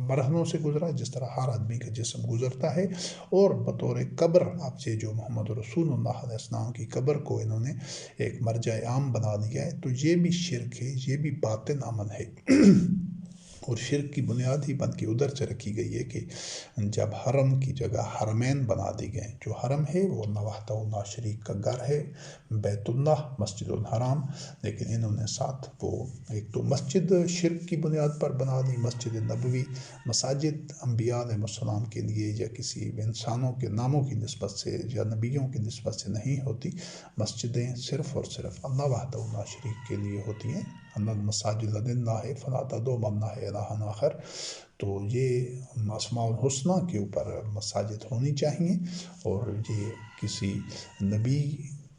مرحلوں سے گزرا جس طرح ہر آدمی کا جسم گزرتا ہے۔ اور بطور قبر آپ سے جو محمد رسول اللہ علیہ السلام کی قبر کو انہوں نے ایک مرجع عام بنا دیا ہے، تو یہ بھی شرک ہے، یہ بھی باطن عمل ہے اور شرک کی بنیاد ہی بن کے ادھر سے رکھی گئی ہے کہ جب حرم کی جگہ حرمین بنا دی گئے، جو حرم ہے وہ اللہ وحدہ لا شریک کا گھر ہے، بیت اللہ، مسجد الحرام، لیکن انہوں نے ساتھ وہ ایک تو مسجد شرک کی بنیاد پر بنا دی، مسجد نبوی۔ مساجد انبیاء علیہ السلام کے لیے یا کسی انسانوں کے ناموں کی نسبت سے یا نبیوں کی نسبت سے نہیں ہوتی، مسجدیں صرف اور صرف اللہ وحدہ لا شریک کے لیے ہوتی ہیں۔ ان المساجد للہ فلا تدعوا مع اللہ الہا آخر۔ تو یہ اسماء الحسنہ کے اوپر مساجد ہونی چاہیے، اور یہ کسی نبی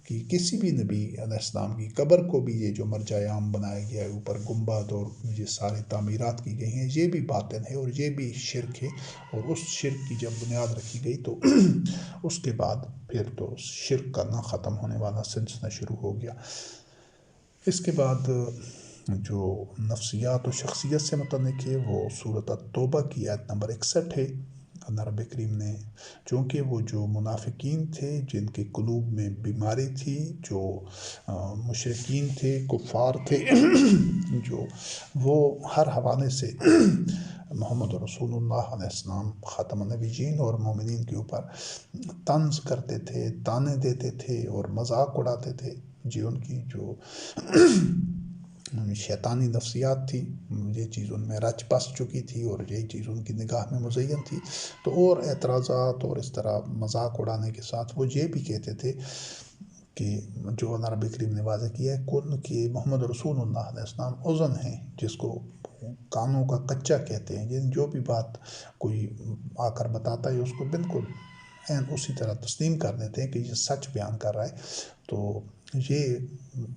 کی، کسی بھی نبی علیہ السلام کی قبر کو بھی یہ جو مرجع عام بنایا گیا ہے، اوپر گنبد اور یہ سارے تعمیرات کی گئی ہیں، یہ بھی باطن ہے اور یہ بھی شرک ہے۔ اور اس شرک کی جب بنیاد رکھی گئی تو اس کے بعد پھر تو شرک کا نہ ختم ہونے والا سلسلہ شروع ہو گیا۔ اس کے بعد جو نفسیات و شخصیت سے متعلق ہے وہ سورۃ التوبہ کی آیت نمبر 61 ہے۔ اللہ رب کریم نے، چونکہ وہ جو منافقین تھے جن کے قلوب میں بیماری تھی، جو مشرکین تھے، کفار تھے، جو وہ ہر حوالے سے محمد رسول اللہ علیہ السلام خاتم النبیین اور مومنین کے اوپر طنز کرتے تھے، تانے دیتے تھے اور مذاق اڑاتے تھے، جی ان کی جو شیطانی نفسیات تھی، یہ چیز ان میں رچ بس چکی تھی اور یہی چیز ان کی نگاہ میں مزین تھی، تو اور اعتراضات اور اس طرح مذاق اڑانے کے ساتھ وہ یہ بھی کہتے تھے کہ جو اللہ رب کریم نے واضح کیا ہے کن کہ محمد رسول اللہ علیہ السلام اذن ہیں، جس کو کانوں کا کچا کہتے ہیں، یعنی جو بھی بات کوئی آ کر بتاتا ہے اس کو بالکل اسی طرح تسلیم کر دیتے ہیں کہ یہ سچ بیان کر رہا ہے۔ تو یہ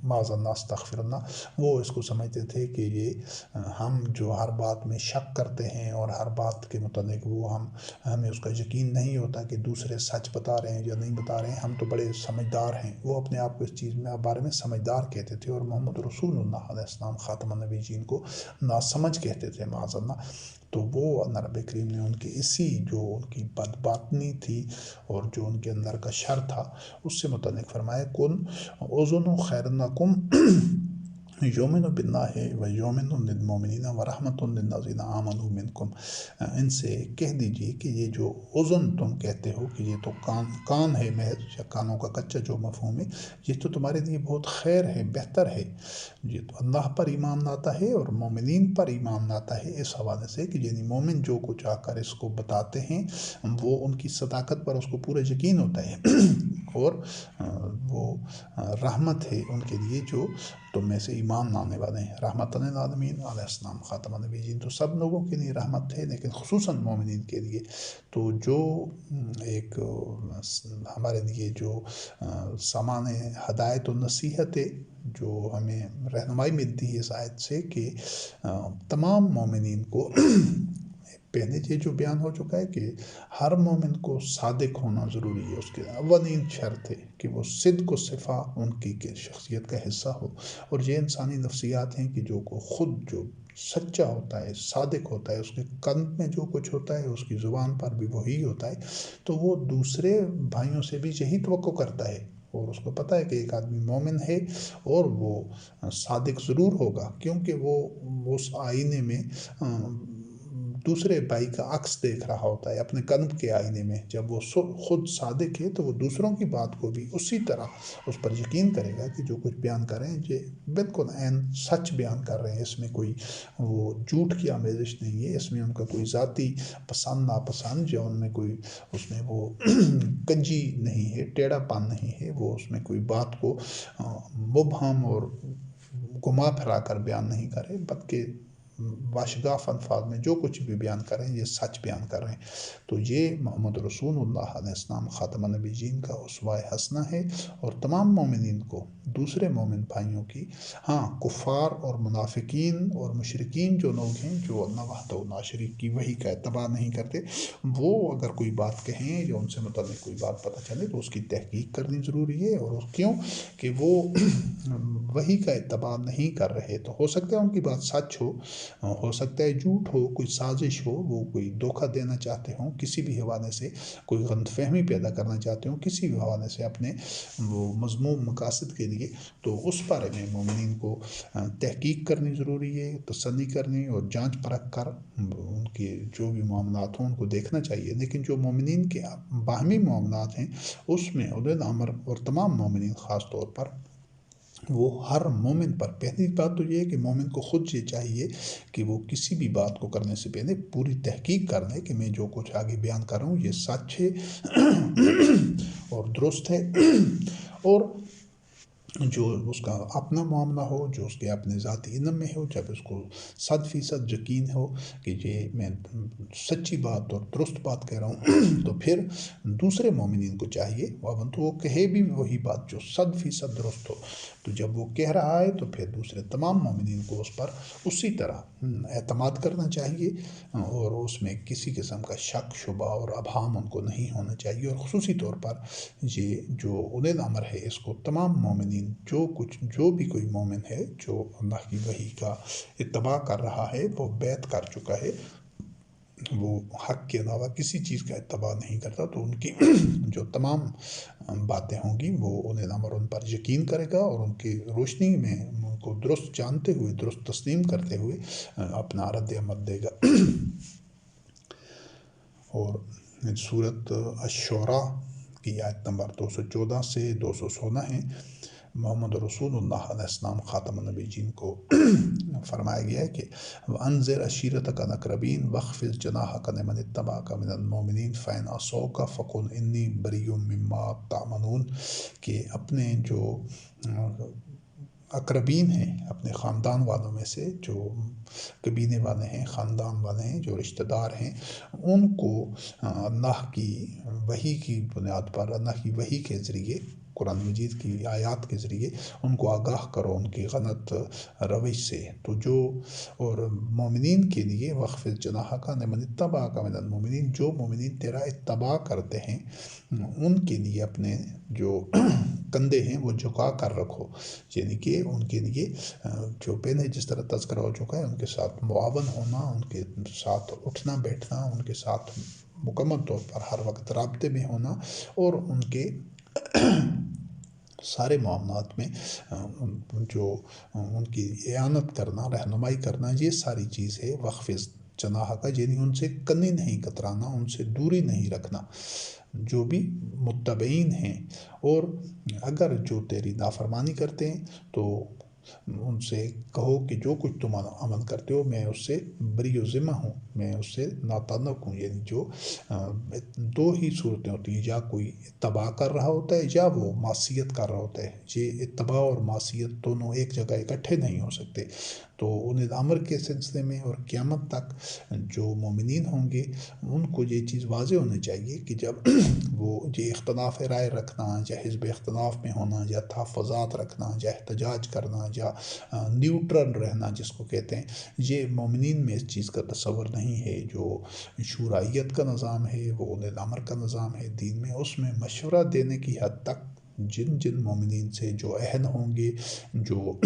معاذ اللہ استغفر اللہ، وہ اس کو سمجھتے تھے کہ یہ ہم جو ہر بات میں شک کرتے ہیں اور ہر بات کے متعلق وہ ہمیں اس کا یقین نہیں ہوتا کہ دوسرے سچ بتا رہے ہیں یا نہیں بتا رہے ہیں، ہم تو بڑے سمجھدار ہیں، وہ اپنے آپ کو اس چیز میں بارے میں سمجھدار کہتے تھے، اور محمد رسول اللہ علیہ السلام خاتم النبیین کو ناسمجھ کہتے تھے معاذ اللہ۔ تو وہ اللہ رب کریم نے ان کے اسی جو ان کی بدباطنی تھی اور جو ان کے اندر کا شر تھا اس سے متعلق فرمایا کن اذن خیر لکم یومن باللہ و یومن للمؤمنین و رحمۃ للذین آمنوا منکم، ان سے کہہ دیجئے کہ یہ جو اذن تم کہتے ہو کہ یہ تو کان ہے محض یا کانوں کا کچا جو مفہوم ہے، یہ تو تمہارے لیے بہت خیر ہے، بہتر ہے، یہ تو اللہ پر ایمان لاتا ہے اور مومنین پر ایمان لاتا ہے، اس حوالے سے کہ یعنی مومن جو کچھ آ کر اس کو بتاتے ہیں وہ ان کی صداقت پر اس کو پورا یقین ہوتا ہے اور وہ رحمت ہے ان کے لیے جو تم میں سے ایمان لانے والے ہیں، رحمت للعالمین علیہ السلام خاتم النبیین، تو سب لوگوں کے لیے رحمت ہے لیکن خصوصاً مومنین کے لیے۔ تو جو ایک ہمارے لیے جو سامان ہدایت و نصیحت ہے، جو ہمیں رہنمائی ملتی ہے اس آیت سے کہ تمام مومنین کو پہلے یہ جو بیان ہو چکا ہے کہ ہر مومن کو صادق ہونا ضروری ہے، اس کے اولین شرط ہے کہ وہ صدق و صفا ان کی شخصیت کا حصہ ہو، اور یہ انسانی نفسیات ہیں کہ جو کو خود جو سچا ہوتا ہے، صادق ہوتا ہے، اس کے قلب میں جو کچھ ہوتا ہے اس کی زبان پر بھی وہی ہوتا ہے، تو وہ دوسرے بھائیوں سے بھی یہی توقع کرتا ہے، اور اس کو پتہ ہے کہ ایک آدمی مومن ہے اور وہ صادق ضرور ہوگا، کیونکہ وہ اس آئینے میں دوسرے بھائی کا عکس دیکھ رہا ہوتا ہے اپنے قلب کے آئینے میں، جب وہ خود صادق ہے تو وہ دوسروں کی بات کو بھی اسی طرح اس پر یقین کرے گا کہ جو کچھ بیان کر رہے ہیں یہ بالکل عین سچ بیان کر رہے ہیں، اس میں کوئی وہ جھوٹ کی آمیزش نہیں ہے، اس میں ان کا کوئی ذاتی پسند ناپسند یا ان میں کوئی اس میں وہ کنجی نہیں ہے، ٹیڑھا پن نہیں ہے، وہ اس میں کوئی بات کو مبہم اور گھما پھرا کر بیان نہیں کرے، بلکہ واشگاف الفاظ میں جو کچھ بھی بیان کر رہے ہیں یہ سچ بیان کر رہے ہیں۔ تو یہ محمد رسول اللہ علیہ السلام خاتم النبیین کا اسوہ حسنہ ہے، اور تمام مومنین کو دوسرے مومن بھائیوں کی، ہاں کفار اور منافقین اور مشرکین جو لوگ ہیں جو اللہ وحدہ لا شریک کی وحی کا اتباع نہیں کرتے، وہ اگر کوئی بات کہیں یا ان سے متعلق کوئی بات پتہ چلے تو اس کی تحقیق کرنی ضروری ہے، اور کیوں کہ وہ وحی کا اتباع نہیں کر رہے، تو ہو سکتا ہے ان کی بات سچ ہو سکتا ہے جھوٹ ہو، کوئی سازش ہو، وہ کوئی دھوکہ دینا چاہتے ہوں کسی بھی حوالے سے، کوئی غلط فہمی پیدا کرنا چاہتے ہوں کسی بھی حوالے سے اپنے وہ مذموم مقاصد کے لیے، تو اس بارے میں مومنین کو تحقیق کرنی ضروری ہے، تسلی کرنی اور جانچ پرکھ کر ان کے جو بھی معاملات ہوں ان کو دیکھنا چاہیے۔ لیکن جو مومنین کے باہمی معاملات ہیں اس میں اولو الامر اور تمام مومنین خاص طور پر وہ ہر مومن پر، پہلی بات تو یہ ہے کہ مومن کو خود یہ چاہیے کہ وہ کسی بھی بات کو کرنے سے پہلے پوری تحقیق کر لے کہ میں جو کچھ آگے بیان کر رہا ہوں یہ سچ ہے اور درست ہے، اور جو اس کا اپنا معاملہ ہو، جو اس کے اپنے ذاتی علم میں ہو، جب اس کو 100% یقین ہو کہ یہ میں سچی بات اور درست بات کہہ رہا ہوں تو پھر دوسرے مومنین کو چاہیے تو وہ کہے بھی وہی بات جو 100% درست ہو، تو جب وہ کہہ رہا ہے تو پھر دوسرے تمام مومنین کو اس پر اسی طرح اعتماد کرنا چاہیے، اور اس میں کسی قسم کا شک شبہ اور ابہام ان کو نہیں ہونا چاہیے، اور خصوصی طور پر یہ جو اولو الامر ہے اس کو تمام مومنین جو بھی کوئی مومن ہے جو اللہ کی وحی کا اتباع کر رہا ہے، وہ بیعت کر چکا ہے، وہ حق کے علاوہ کسی چیز کا اتباع نہیں کرتا، تو ان کی جو تمام باتیں ہوں گی وہ اولو الامر ان پر یقین کرے گا، اور ان کی روشنی میں ان کو درست جانتے ہوئے، درست تسلیم کرتے ہوئے اپنا رد عمل دے گا۔ اور سورت الشعراء کی آیت نمبر 214 سے 216 ہے، محمد رسول اللہ علیہ السلام خاتم النبیین کو فرمایا گیا ہے کہ وَأَنذِرْ عَشِيرَتَكَ الْأَقْرَبِينَ وَاخْفِضْ جَنَاحَكَ لِمَنِ اتَّبَعَكَ مِنَ الْمُؤْمِنِينَ فَإِنْ عَصَوْكَ فَقُلْ إِنِّي بَرِيءٌ مِّمَّا تَعْمَلُونَ، کہ اپنے جو اقربین ہیں، اپنے خاندان والوں میں سے جو قبیلے والے ہیں، خاندان والے ہیں، جو رشتہ دار ہیں، ان کو اللہ کی وحی کی بنیاد پر، اللہ کی وحی کے ذریعے، قرآن مجید کی آیات کے ذریعے ان کو آگاہ کرو ان کی غلط روش سے، تو جو اور مومنین کے لیے وَاخْفِضْ جَنَاحَكَ لِمَنِ اتَّبَعَكَ مِنَ الْمُؤْمِنِينَ، جو مومنین تیرا اتباع کرتے ہیں ان کے لیے اپنے جو کندھے ہیں وہ جھکا کر رکھو، یعنی کہ ان کے لیے جو پہلے جس طرح تذکرہ ہو چکا ہے ان کے ساتھ معاون ہونا، ان کے ساتھ اٹھنا بیٹھنا، ان کے ساتھ مکمل طور پر ہر وقت رابطے میں ہونا، اور ان کے سارے معاملات میں جو ان کی اعانت کرنا، رہنمائی کرنا، یہ ساری چیز ہے وَاخْفِضْ جَنَاحَكَ، یعنی ان سے کنی نہیں کترانا، ان سے دوری نہیں رکھنا جو بھی متبعین ہیں، اور اگر جو تیری نافرمانی کرتے ہیں تو ان سے کہو کہ جو کچھ تم عمل کرتے ہو میں اس سے بری و ذمہ ہوں، میں اس سے ناتعلق ہوں، یعنی جو دو ہی صورتیں ہوتی ہیں، یا کوئی اتباع کر رہا ہوتا ہے یا وہ معصیت کر رہا ہوتا ہے، یہ اتباع اور معصیت دونوں ایک جگہ اکٹھے نہیں ہو سکتے، تو اولو الامر کے سلسلے میں اور قیامت تک جو مومنین ہوں گے ان کو یہ چیز واضح ہونی چاہیے کہ جب وہ یہ اختلاف رائے رکھنا یا حزب اختلاف میں ہونا یا تحفظات رکھنا یا احتجاج کرنا یا نیوٹرل رہنا جس کو کہتے ہیں، یہ مومنین میں اس چیز کا تصور نہیں ہے۔ جو شورائیت کا نظام ہے، وہ اولو الامر کا نظام ہے دین میں، اس میں مشورہ دینے کی حد تک جن جن مومنین سے جو اہل ہوں گے، جو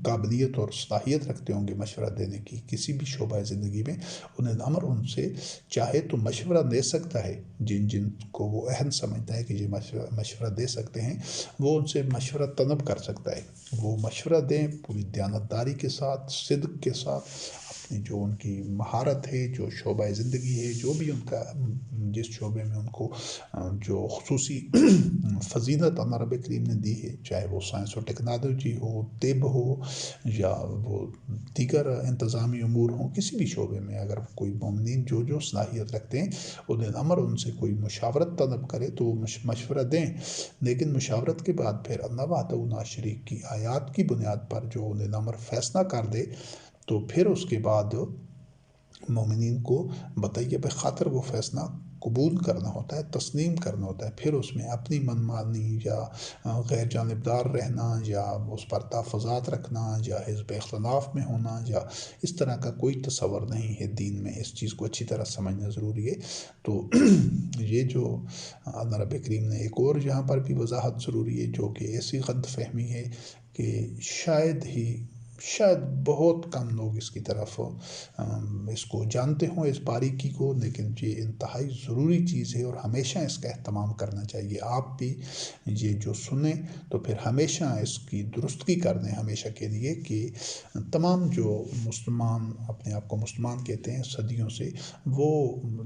قابلیت اور صلاحیت رکھتے ہوں گے مشورہ دینے کی کسی بھی شعبہ زندگی میں، انہیں امر ان سے چاہے تو مشورہ دے سکتا ہے۔ جن جن کو وہ اہم سمجھتا ہے کہ یہ مشورہ دے سکتے ہیں، وہ ان سے مشورہ طلب کر سکتا ہے۔ وہ مشورہ دیں پوری دیانتداری کے ساتھ، صدق کے ساتھ، اپنی جو ان کی مہارت ہے، جو شعبہ زندگی ہے، جو بھی ان کا جس شعبے میں ان کو جو خصوصی فضیلت اللہ رب کریم نے دی ہے، چاہے وہ سائنس و ٹیکنالوجی ہو، طب ہو، یا وہ دیگر انتظامی امور ہوں، کسی بھی شعبے میں اگر کوئی مومنین جو صلاحیت رکھتے ہیں، انہیں امر ان سے کوئی مشاورت طلب کرے تو وہ مشورہ دیں، لیکن مشاورت کے بعد پھر اللہ وحدہ لا شریک کی آیات کی بنیاد پر جو انہیں امر فیصلہ کر دے، تو پھر اس کے بعد مومنین کو بطیب بخاطر وہ فیصلہ قبول کرنا ہوتا ہے، تسلیم کرنا ہوتا ہے۔ پھر اس میں اپنی من مانی یا غیر جانبدار رہنا، یا اس پر تحفظات رکھنا، یا حزب اختلاف میں ہونا، یا اس طرح کا کوئی تصور نہیں ہے دین میں۔ اس چیز کو اچھی طرح سمجھنا ضروری ہے۔ تو یہ جو اللہ رب کریم نے ایک اور یہاں پر بھی وضاحت ضروری ہے، جو کہ ایسی غلط فہمی ہے کہ شاید بہت کم لوگ اس کی طرف اس کو جانتے ہوں، اس باریکی کو، لیکن یہ انتہائی ضروری چیز ہے اور ہمیشہ اس کا اہتمام کرنا چاہیے۔ آپ بھی یہ جو سنیں تو پھر ہمیشہ اس کی درستگی کر دیں، ہمیشہ کے لیے، کہ تمام جو مسلمان اپنے آپ کو مسلمان کہتے ہیں صدیوں سے، وہ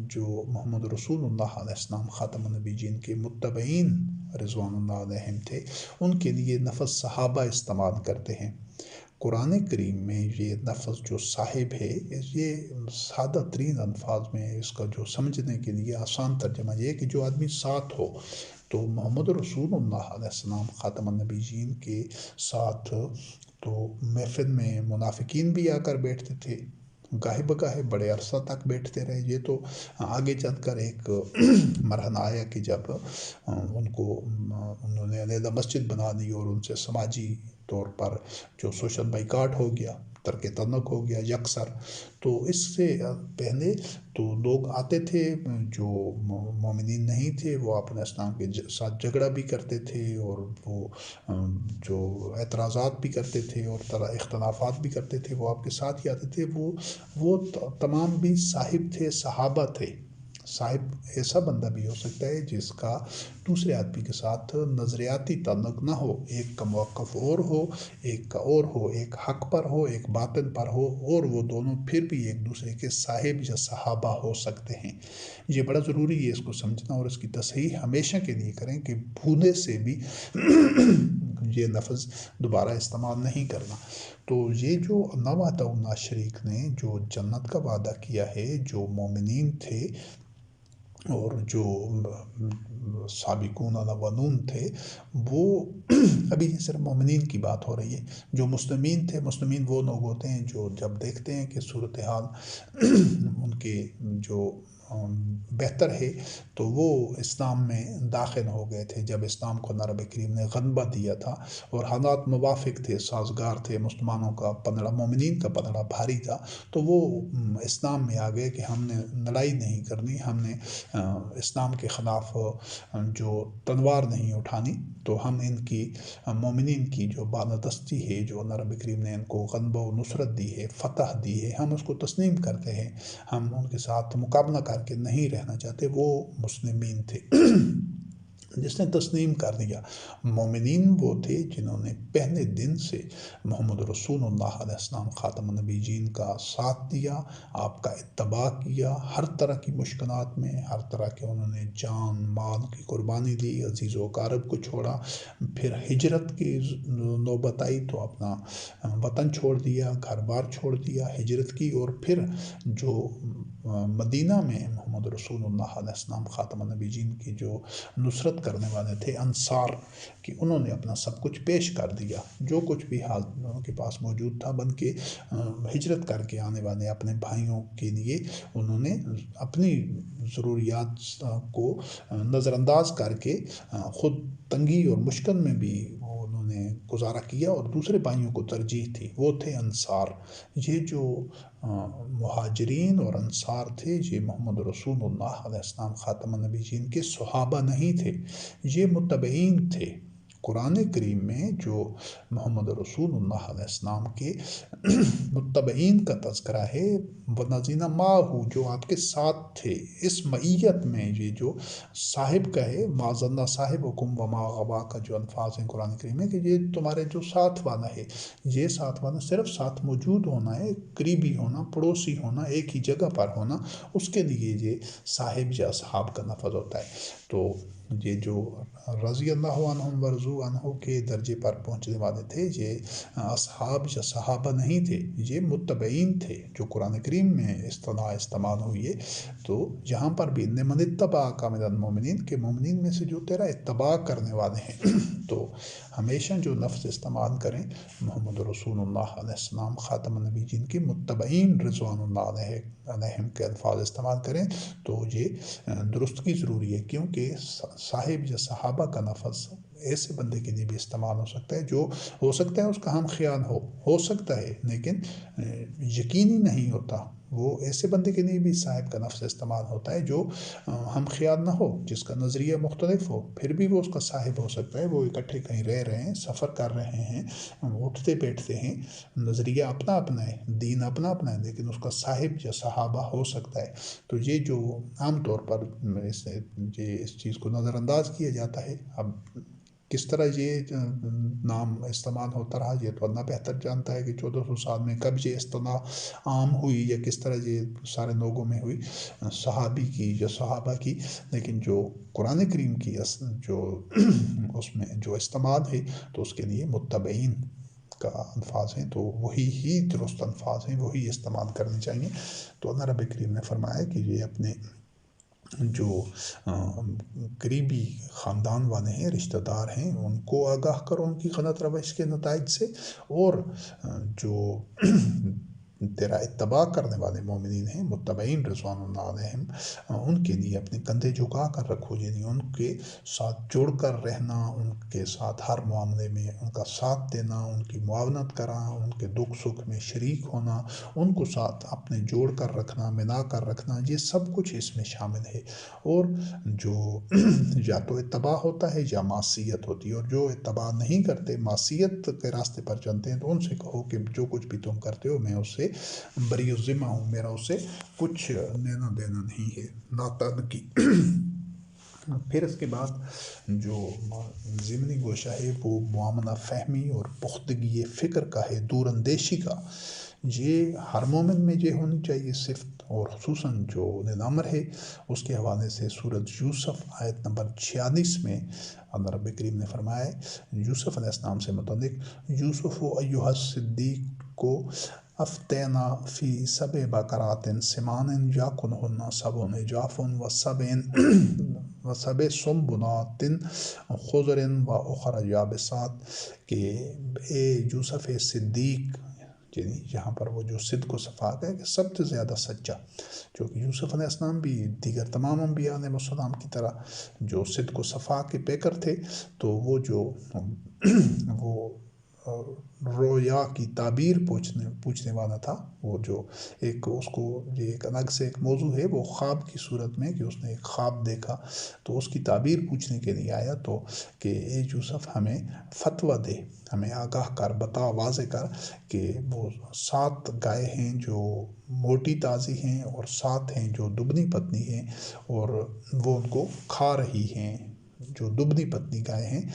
جو محمد رسول اللہ علیہ السلام خاتم النبیین کے متبعین رضوان اللہ علیہم تھے، ان کے لیے لفظ صحابہ استعمال کرتے ہیں۔ قرآن کریم میں یہ لفظ جو صاحب ہے، یہ سادہ ترین الفاظ میں اس کا جو سمجھنے کے لیے آسان ترجمہ یہ ہے کہ جو آدمی ساتھ ہو۔ تو محمد رسول اللہ علیہ السلام خاتم النبیین کے ساتھ تو محفل میں منافقین بھی آ کر بیٹھتے تھے، گاہے بگاہے بڑے عرصہ تک بیٹھتے رہے۔ یہ تو آگے چل کر ایک مرحلہ آیا کہ جب انہوں نے علیحدہ مسجد بنا دی اور ان سے سماجی طور پر جو سوشل بائیکاٹ ہو گیا، ترک تعلق ہو گیا یکسر۔ تو اس سے پہلے تو لوگ آتے تھے جو مومنین نہیں تھے، وہ اپنے اسلام کے ساتھ جھگڑا بھی کرتے تھے، اور وہ جو اعتراضات بھی کرتے تھے اور اختلافات بھی کرتے تھے، وہ آپ کے ساتھ ہی آتے تھے۔ وہ تمام بھی صاحب تھے، صحابہ تھے۔ صاحب ایسا بندہ بھی ہو سکتا ہے جس کا دوسرے آدمی کے ساتھ نظریاتی تعلق نہ ہو، ایک کا موقف اور ہو، ایک کا اور ہو، ایک حق پر ہو، ایک باطل پر ہو، اور وہ دونوں پھر بھی ایک دوسرے کے صاحب یا صحابہ ہو سکتے ہیں۔ یہ بڑا ضروری ہے اس کو سمجھنا، اور اس کی تصحیح ہمیشہ کے لیے کریں کہ بھولے سے بھی یہ لفظ دوبارہ استعمال نہیں کرنا۔ تو یہ جو اللہ وحدہ لا شریک نے جو جنت کا وعدہ کیا ہے، جو مومنین تھے اور جو سابقون الاولون تھے، وہ ابھی یہ صرف مومنین کی بات ہو رہی ہے۔ جو مسلمین تھے، مسلمین وہ لوگ ہوتے ہیں جو جب دیکھتے ہیں کہ صورتحال ان کے جو بہتر ہے تو وہ اسلام میں داخل ہو گئے تھے۔ جب اسلام کو اللہ رب کریم نے غلبہ دیا تھا اور حالات موافق تھے، سازگار تھے، مسلمانوں کا پلڑا، مومنین کا پلڑا بھاری تھا، تو وہ اسلام میں آ گئے کہ ہم نے لڑائی نہیں کرنی، ہم نے اسلام کے خلاف جو تلوار نہیں اٹھانی، تو ہم ان کی مومنین کی جو بالادستی ہے، جو اللہ رب کریم نے ان کو غلبہ و نصرت دی ہے، فتح دی ہے، ہم اس کو تسلیم کرتے ہیں، ہم ان کے ساتھ مقابلہ کر کے نہیں رہنا چاہتے۔ وہ مسلمین تھے جس نے تسلیم کر دیا۔ مومنین وہ تھے جنہوں نے پہلے دن سے محمد رسول اللہ علیہ السلام خاتم النبیین کا ساتھ دیا، آپ کا اتباع کیا، ہر طرح کی مشکلات میں، ہر طرح کے انہوں نے جان مال کی قربانی دی، عزیز و اقارب کو چھوڑا، پھر ہجرت کی نوبت آئی تو اپنا وطن چھوڑ دیا، گھر بار چھوڑ دیا، ہجرت کی، اور پھر جو مدینہ میں محمد رسول اللہ علیہ السلام خاتم النبیین کی جو نصرت کرنے والے تھے، انصار، کہ انہوں نے اپنا سب کچھ پیش کر دیا، جو کچھ بھی حال ان کے پاس موجود تھا، بلکہ ہجرت کر کے آنے والے اپنے بھائیوں کے لیے انہوں نے اپنی ضروریات کو نظر انداز کر کے خود تنگی اور مشکل میں بھی انہوں نے گزارا کیا، اور دوسرے بھائیوں کو ترجیح تھی، وہ تھے انصار۔ یہ جو مہاجرین اور انصار تھے، یہ محمد رسول اللہ علیہ السلام خاتم النبیین کے صحابہ نہیں تھے، یہ متبعین تھے۔ قرآن کریم میں جو محمد رسول اللہ علیہ السلام کے متبعین کا تذکرہ ہے، وَنَزِنَ مَعَهُ جو آپ کے ساتھ تھے، اس معیت میں یہ جو صاحب کا ہے، مَا ظَنَّ صَاحِبُكُمْ وَمَا غَوَىٰ کا جو الفاظ ہیں قرآن کریم میں، کہ یہ تمہارے جو ساتھ والا ہے، یہ ساتھ والا صرف ساتھ موجود ہونا ہے، قریبی ہونا، پڑوسی ہونا، ایک ہی جگہ پر ہونا، اس کے لیے یہ صاحب یا اصحاب کا لفظ ہوتا ہے۔ تو یہ جو رضی اللہ عنہم ورضوا عنہ کے درجے پر پہنچنے والے تھے، یہ اصحاب یا صحابہ نہیں تھے، یہ متبعین تھے، جو قرآن کریم میں اصطلاح استعمال ہوئی ہے۔ تو یہاں پر بھی من اتبعک من المؤمنین کہ مومنین میں سے جو تیرا اتباع کرنے والے ہیں، تو ہمیشہ جو لفظ استعمال کریں محمد رسول اللہ علیہ السلام خاتم النبی جن کے متبعین رضوان اللہ علیہم کے الفاظ استعمال کریں تو یہ درستگی ضروری ہے، کیونکہ صاحب یا صحابہ کا لفظ ایسے بندے کے لیے بھی استعمال ہو سکتا ہے جو ہو سکتا ہے اس کا ہم خیال ہو سکتا ہے، لیکن یقینی نہیں ہوتا۔ وہ ایسے بندے کے لیے بھی صاحب کا لفظ استعمال ہوتا ہے جو ہم خیال نہ ہو، جس کا نظریہ مختلف ہو، پھر بھی وہ اس کا صاحب ہو سکتا ہے۔ وہ اکٹھے کہیں رہ رہے ہیں، سفر کر رہے ہیں، اٹھتے بیٹھتے ہیں، نظریہ اپنا اپنا ہے، دین اپنا اپنا ہے، لیکن اس کا صاحب یا صحابہ ہو سکتا ہے۔ تو یہ جو عام طور پر اس چیز کو نظر انداز کیا جاتا ہے۔ اب کس طرح یہ نام استعمال ہوتا رہا، یہ تو اللہ بہتر جانتا ہے کہ 1400 سال میں کب یہ اصطلاح عام ہوئی یا کس طرح یہ سارے لوگوں میں ہوئی، صحابی کی یا صحابہ کی۔ لیکن جو قرآن کریم کی جو اس میں جو استعمال ہے تو اس کے لیے متبعین کا الفاظ ہیں، تو وہی ہی درست الفاظ ہیں، وہی استعمال کرنے چاہیے۔ تو اللہ رب کریم نے فرمایا کہ یہ اپنے جو قریبی خاندان والے ہیں، رشتہ دار ہیں، ان کو آگاہ کرو ان کی غلط روش کے نتائج سے، اور جو تیرا اتباع کرنے والے مومنین ہیں، متبعین رضوان اللہ علیہم، ان کے لیے اپنے کندھے جھکا کر رکھو، یعنی ان کے ساتھ جڑ کر رہنا، ان کے ساتھ ہر معاملے میں ان کا ساتھ دینا، ان کی معاونت کرنا، ان کے دکھ سکھ میں شریک ہونا، ان کو ساتھ اپنے جوڑ کر رکھنا، ملا کر رکھنا، یہ سب کچھ اس میں شامل ہے۔ اور جو یا تو اتباع ہوتا ہے یا معصیت ہوتی ہے، اور جو اتباع نہیں کرتے، معصیت کے راستے پر چلتے ہیں، تو ان سے کہو کہ جو کچھ بھی تم کرتے ہو میں اس سے بری الذمہ ہوں، میرا اس سے کچھ لینا دینا نہیں ہے، لا تعلقی۔ پھر اس کے بعد جو ضمنی گوشہ ہے وہ معاملہ فہمی اور پختگی فکر کا ہے، دور اندیشی کا۔ یہ ہر مومن میں یہ ہونی چاہیے صفت، اور خصوصاً جو نامر ہے اس کے حوالے سے سورۃ یوسف آیت نمبر 46 میں اللہ رب کریم نے فرمایا ہے یوسف علیہ السلام سے متعلق، یوسف ایھا الصدیق کو افتینا فی سبع بقرات سمان یاکلہن سبع عجاف وسبع سنبلات خضر واخر یابسات، کہ اے یوسف صدیق، یعنی یہاں پر وہ جو صدق و صفاق ہے کہ سب سے زیادہ سچا، جو کہ یوسف علیہ السلام بھی دیگر تمام انبیاء علیہ السلام کی طرح جو صدق و صفاق کے پیکر تھے، تو وہ جو وہ رویا کی تعبیر پوچھنے والا تھا، وہ جو ایک اس کو یہ ایک الگ سے ایک موضوع ہے، وہ خواب کی صورت میں کہ اس نے ایک خواب دیکھا، تو اس کی تعبیر پوچھنے کے لیے آیا، تو کہ اے یوسف ہمیں فتویٰ دے، ہمیں آگاہ کر، بتا، واضح کر کہ وہ 7 گائے ہیں جو موٹی تازی ہیں، اور 7 ہیں جو دبنی پتلی ہیں، اور وہ ان کو کھا رہی ہیں۔ جو دبنی پتلی گائے ہیں،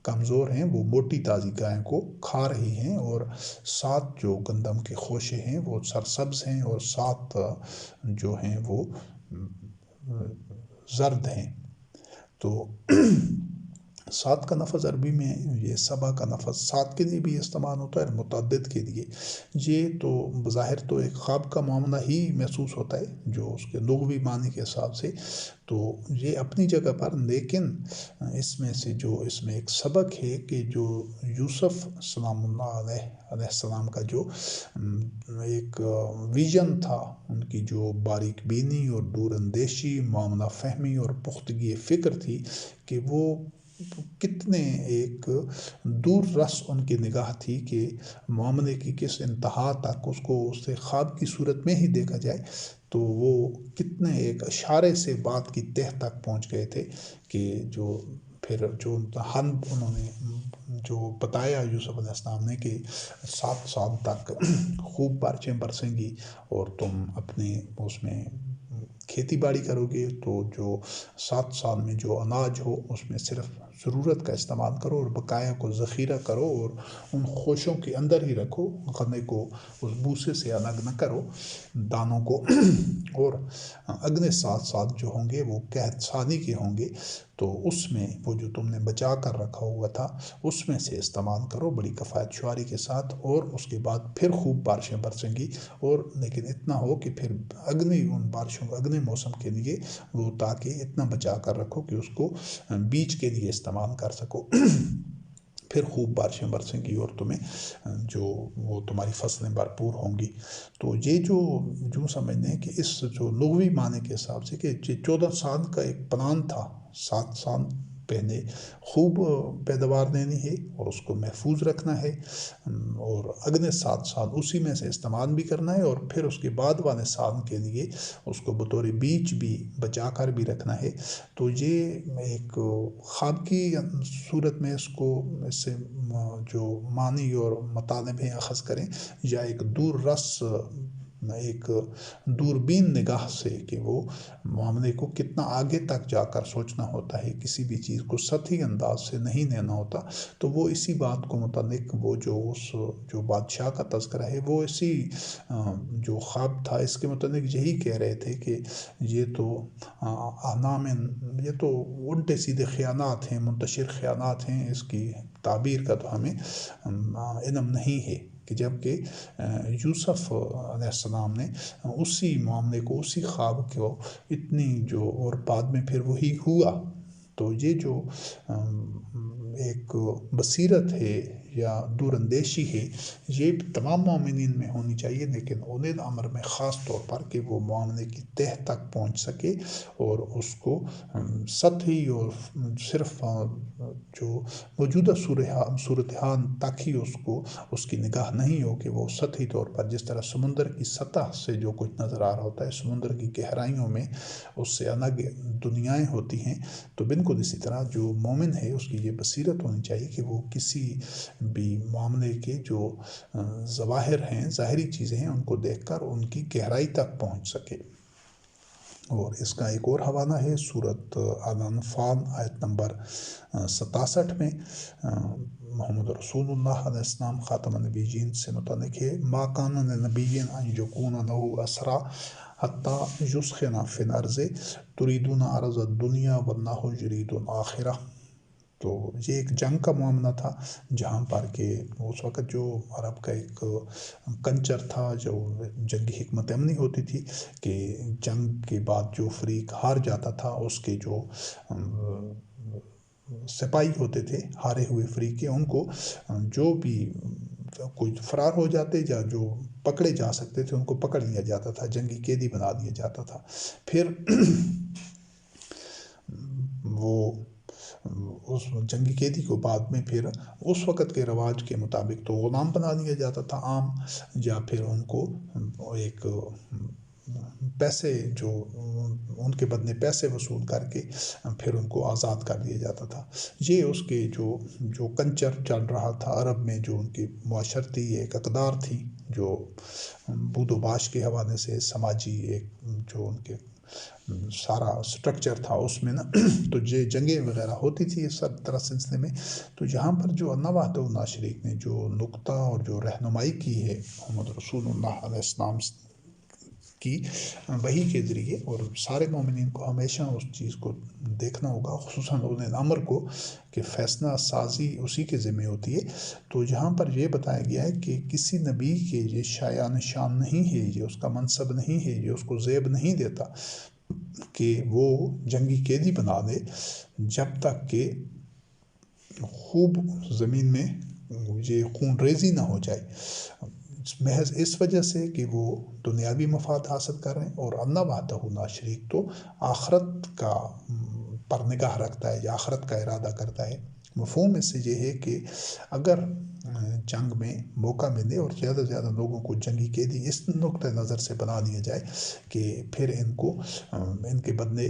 کمزور ہیں، وہ موٹی تازی گائے کو کھا رہی ہیں، اور 7 جو گندم کے خوشے ہیں وہ سرسبز ہیں، اور 7 جو ہیں وہ زرد ہیں۔ تو 7 کا لفظ عربی میں یہ سبع کا لفظ 7 کے لیے بھی استعمال ہوتا ہے، متعدد کے لیے۔ یہ تو بظاہر تو ایک خواب کا معاملہ ہی محسوس ہوتا ہے جو اس کے لغوی معنی کے حساب سے، تو یہ اپنی جگہ پر، لیکن اس میں سے جو اس میں ایک سبق ہے کہ جو یوسف سلام اللہ علیہ السلام کا جو ایک ویژن تھا، ان کی جو باریک بینی اور دور اندیشی، معاملہ فہمی اور پختگی فکر تھی، کہ وہ کتنے ایک دور رس ان کی نگاہ تھی کہ معاملے کی کس انتہا تک اس کو اس سے خواب کی صورت میں ہی دیکھا جائے، تو وہ کتنے ایک اشارے سے بات کی تہ تک پہنچ گئے تھے کہ جو پھر جو انہوں نے جو بتایا یوسف علیہ السلام نے کہ 7 سال تک خوب بارشیں برسیں گی اور تم اپنے اس میں کھیتی باڑی کرو گے، تو جو 7 سال میں جو اناج ہو اس میں صرف ضرورت کا استعمال کرو اور بقایا کو ذخیرہ کرو اور ان خوشوں کے اندر ہی رکھو، غنے کو اس بوسے سے الگ نہ کرو، دانوں کو اور اگلے 7 سال جو ہوں گے وہ قحط سالی کے ہوں گے، تو اس میں وہ جو تم نے بچا کر رکھا ہوا تھا اس میں سے استعمال کرو بڑی کفایت شعاری کے ساتھ، اور اس کے بعد پھر خوب بارشیں برسیں گی، اور لیکن اتنا ہو کہ پھر اگلی ان بارشوں اگلے موسم کے لیے وہ تاکہ اتنا بچا کر رکھو کہ اس کو بیج کے لیے استعمال کر سکو۔ پھر خوب بارشیں برسیں گی اور تمہیں جو وہ تمہاری فصلیں بھرپور ہوں گی۔ تو یہ جو سمجھنے کہ اس جو لغوی معنی کے حساب سے کہ 14 سال کا ایک پلان تھا، 7 سال پہلے خوب پیداوار لینی ہے اور اس کو محفوظ رکھنا ہے، اور اگلے 7 سال اسی میں سے استعمال بھی کرنا ہے، اور پھر اس کے بعد والے سال کے لیے اس کو بطور بیج بھی بچا کر بھی رکھنا ہے۔ تو یہ ایک خواب کی صورت میں اس سے جو معنی اور مطالب ہیں اخذ کریں، یا ایک دور رس ایک دوربین نگاہ سے کہ وہ معاملے کو کتنا آگے تک جا کر سوچنا ہوتا ہے، کسی بھی چیز کو سطحی انداز سے نہیں لینا ہوتا، تو وہ اسی بات کو متعلق وہ جو بادشاہ کا تذکرہ ہے وہ اسی جو خواب تھا اس کے متعلق یہی کہہ رہے تھے کہ یہ تو یہ تو الٹے سیدھے خیانات ہیں، منتشر خیانات ہیں، اس کی تعبیر کا تو ہمیں علم نہیں ہے، کہ جب کہ یوسف علیہ السلام نے اسی معاملے کو، اسی خواب کو اتنی جو اور بعد میں پھر وہی ہوا، تو یہ جو ایک بصیرت ہے یا دور اندیشی ہے یہ تمام مومنین میں ہونی چاہیے، لیکن اولي الامر میں خاص طور پر کہ وہ معاملے کی تہ تک پہنچ سکے اور اس کو سطحی اور صرف جو موجودہ صورتحال تک ہی اس کی نگاہ نہیں ہو کہ وہ سطحی طور پر جس طرح سمندر کی سطح سے جو کچھ نظر آ رہا ہوتا ہے، سمندر کی گہرائیوں میں اس سے الگ دنیائیں ہوتی ہیں، تو بالکل اسی طرح جو مومن ہے اس کی یہ بصیرت ہونی چاہیے کہ وہ کسی بھی معاملے کے جو ظواہر ہیں، ظاہری چیزیں ہیں، ان کو دیکھ کر ان کی گہرائی تک پہنچ سکے۔ اور اس کا ایک اور حوالہ ہے سورۃ الانفال آیت نمبر 67 میں، محمد رسول اللہ علیہ السلام خاتم النبیین سے متعلق ہے، ما کان لنبی ان یکون لہ اسریٰ حتی یثخن فی الارض تریدون عرض الدنیا واللہ یرید الآخرہ۔ تو یہ ایک جنگ کا معاملہ تھا جہاں پر کہ اس وقت جو عرب کا ایک کنچر تھا، جو جنگی حکمت عملی ہوتی تھی کہ جنگ کے بعد جو فریق ہار جاتا تھا اس کے جو سپاہی ہوتے تھے ہارے ہوئے فریق کے، ان کو جو بھی کوئی فرار ہو جاتے یا جو پکڑے جا سکتے تھے ان کو پکڑ لیا جاتا تھا، جنگی قیدی بنا دیا جاتا تھا، پھر وہ اس جنگی قیدی کو بعد میں پھر اس وقت کے رواج کے مطابق تو غلام بنا دیا جاتا تھا عام، یا پھر ان کو ایک پیسے جو ان کے بدلے پیسے وصول کر کے پھر ان کو آزاد کر دیا جاتا تھا۔ یہ اس کے جو کنچر چل رہا تھا عرب میں، جو ان کی معاشرتی ایک اقدار تھی، جو بود و باش کے حوالے سے سماجی ایک جو ان کے سارا سٹرکچر تھا اس میں نا، تو یہ جنگیں وغیرہ ہوتی تھی اس طرح سلسلے میں۔ تو یہاں پر جو اللہ وحدہ لا شریک نے جو نقطہ اور جو رہنمائی کی ہے محمد رسول اللہ علیہ السلام کی وحی کے ذریعے، اور سارے مومنین کو ہمیشہ اس چیز کو دیکھنا ہوگا، خصوصاً اولي الامر کو، کہ فیصلہ سازی اسی کے ذمہ ہوتی ہے۔ تو یہاں پر یہ بتایا گیا ہے کہ کسی نبی کے یہ شایان شان نہیں ہے، یہ اس کا منصب نہیں ہے، یہ اس کو زیب نہیں دیتا کہ وہ جنگی قیدی بنا دے جب تک کہ خوب زمین میں یہ خون ریزی نہ ہو جائے، محض اس وجہ سے کہ وہ دنیاوی مفاد حاصل کر رہے ہیں، اور اللہ وحدہ لا شریک تو آخرت کا پر نگاہ رکھتا ہے یا آخرت کا ارادہ کرتا ہے۔ مفہوم اس سے یہ ہے کہ اگر جنگ میں موقع ملے اور زیادہ سے زیادہ لوگوں کو جنگی قیدی اس نقطۂ نظر سے بنا دیا جائے کہ پھر ان کے بدلے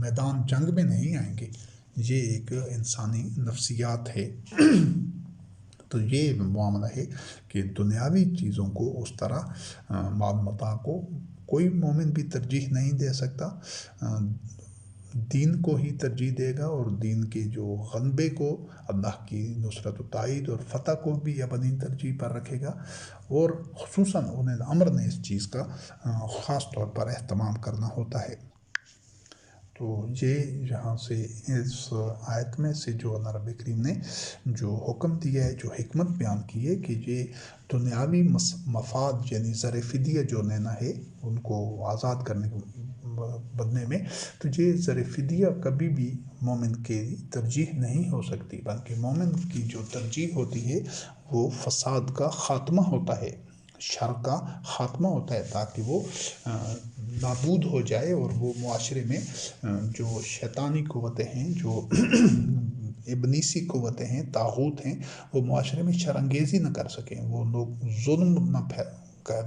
میدان جنگ میں نہیں آئیں گے، یہ ایک انسانی نفسیات ہے۔ تو یہ معاملہ ہے کہ دنیاوی چیزوں کو اس طرح مال متاع کو کوئی مومن بھی ترجیح نہیں دے سکتا، دین کو ہی ترجیح دے گا، اور دین کے جو غلبے کو، اللہ کی نصرت و تائید اور فتح کو بھی اپنی ترجیح پر رکھے گا، اور خصوصاً انہیں امر نے اس چیز کا خاص طور پر اہتمام کرنا ہوتا ہے۔ تو یہ یہاں سے اس آیت میں سے جو اللہ رب کریم نے جو حکم دیا ہے، جو حکمت بیان کی ہے کہ یہ دنیاوی مفاد یعنی زر فدیہ جو لینا ہے ان کو آزاد کرنے کے بدلے میں، تو یہ زر فدیہ کبھی بھی مومن کی ترجیح نہیں ہو سکتی، بلکہ مومن کی جو ترجیح ہوتی ہے وہ فساد کا خاتمہ ہوتا ہے، شر کا خاتمہ ہوتا ہے، تاکہ وہ نابود ہو جائے، اور وہ معاشرے میں جو شیطانی قوتیں ہیں، جو ابلیسی قوتیں ہیں، طاغوت ہیں، وہ معاشرے میں شرانگیزی نہ کر سکیں، وہ لوگ ظلم نہ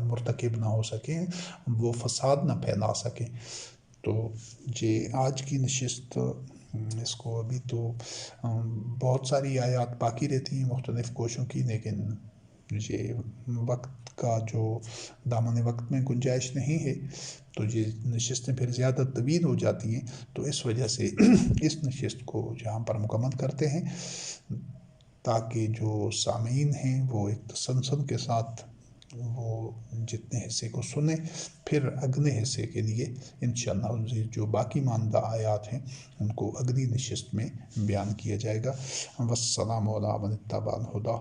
مرتکب نہ ہو سکیں، وہ فساد نہ پھیلا سکیں۔ تو یہ آج کی نشست، اس کو ابھی تو بہت ساری آیات باقی رہتی ہیں مختلف کوشوں کی، لیکن یہ وقت کا جو دامن وقت میں گنجائش نہیں ہے، تو یہ نشستیں پھر زیادہ طویل ہو جاتی ہیں، تو اس وجہ سے اس نشست کو یہاں پر مکمل کرتے ہیں، تاکہ جو سامعین ہیں وہ ایک تسلسل کے ساتھ وہ جتنے حصے کو سنیں، پھر اگلے حصے کے لیے انشاءاللہ جو باقی ماندہ آیات ہیں ان کو اگلی نشست میں بیان کیا جائے گا۔ والسلام علی من اتبع الہدی۔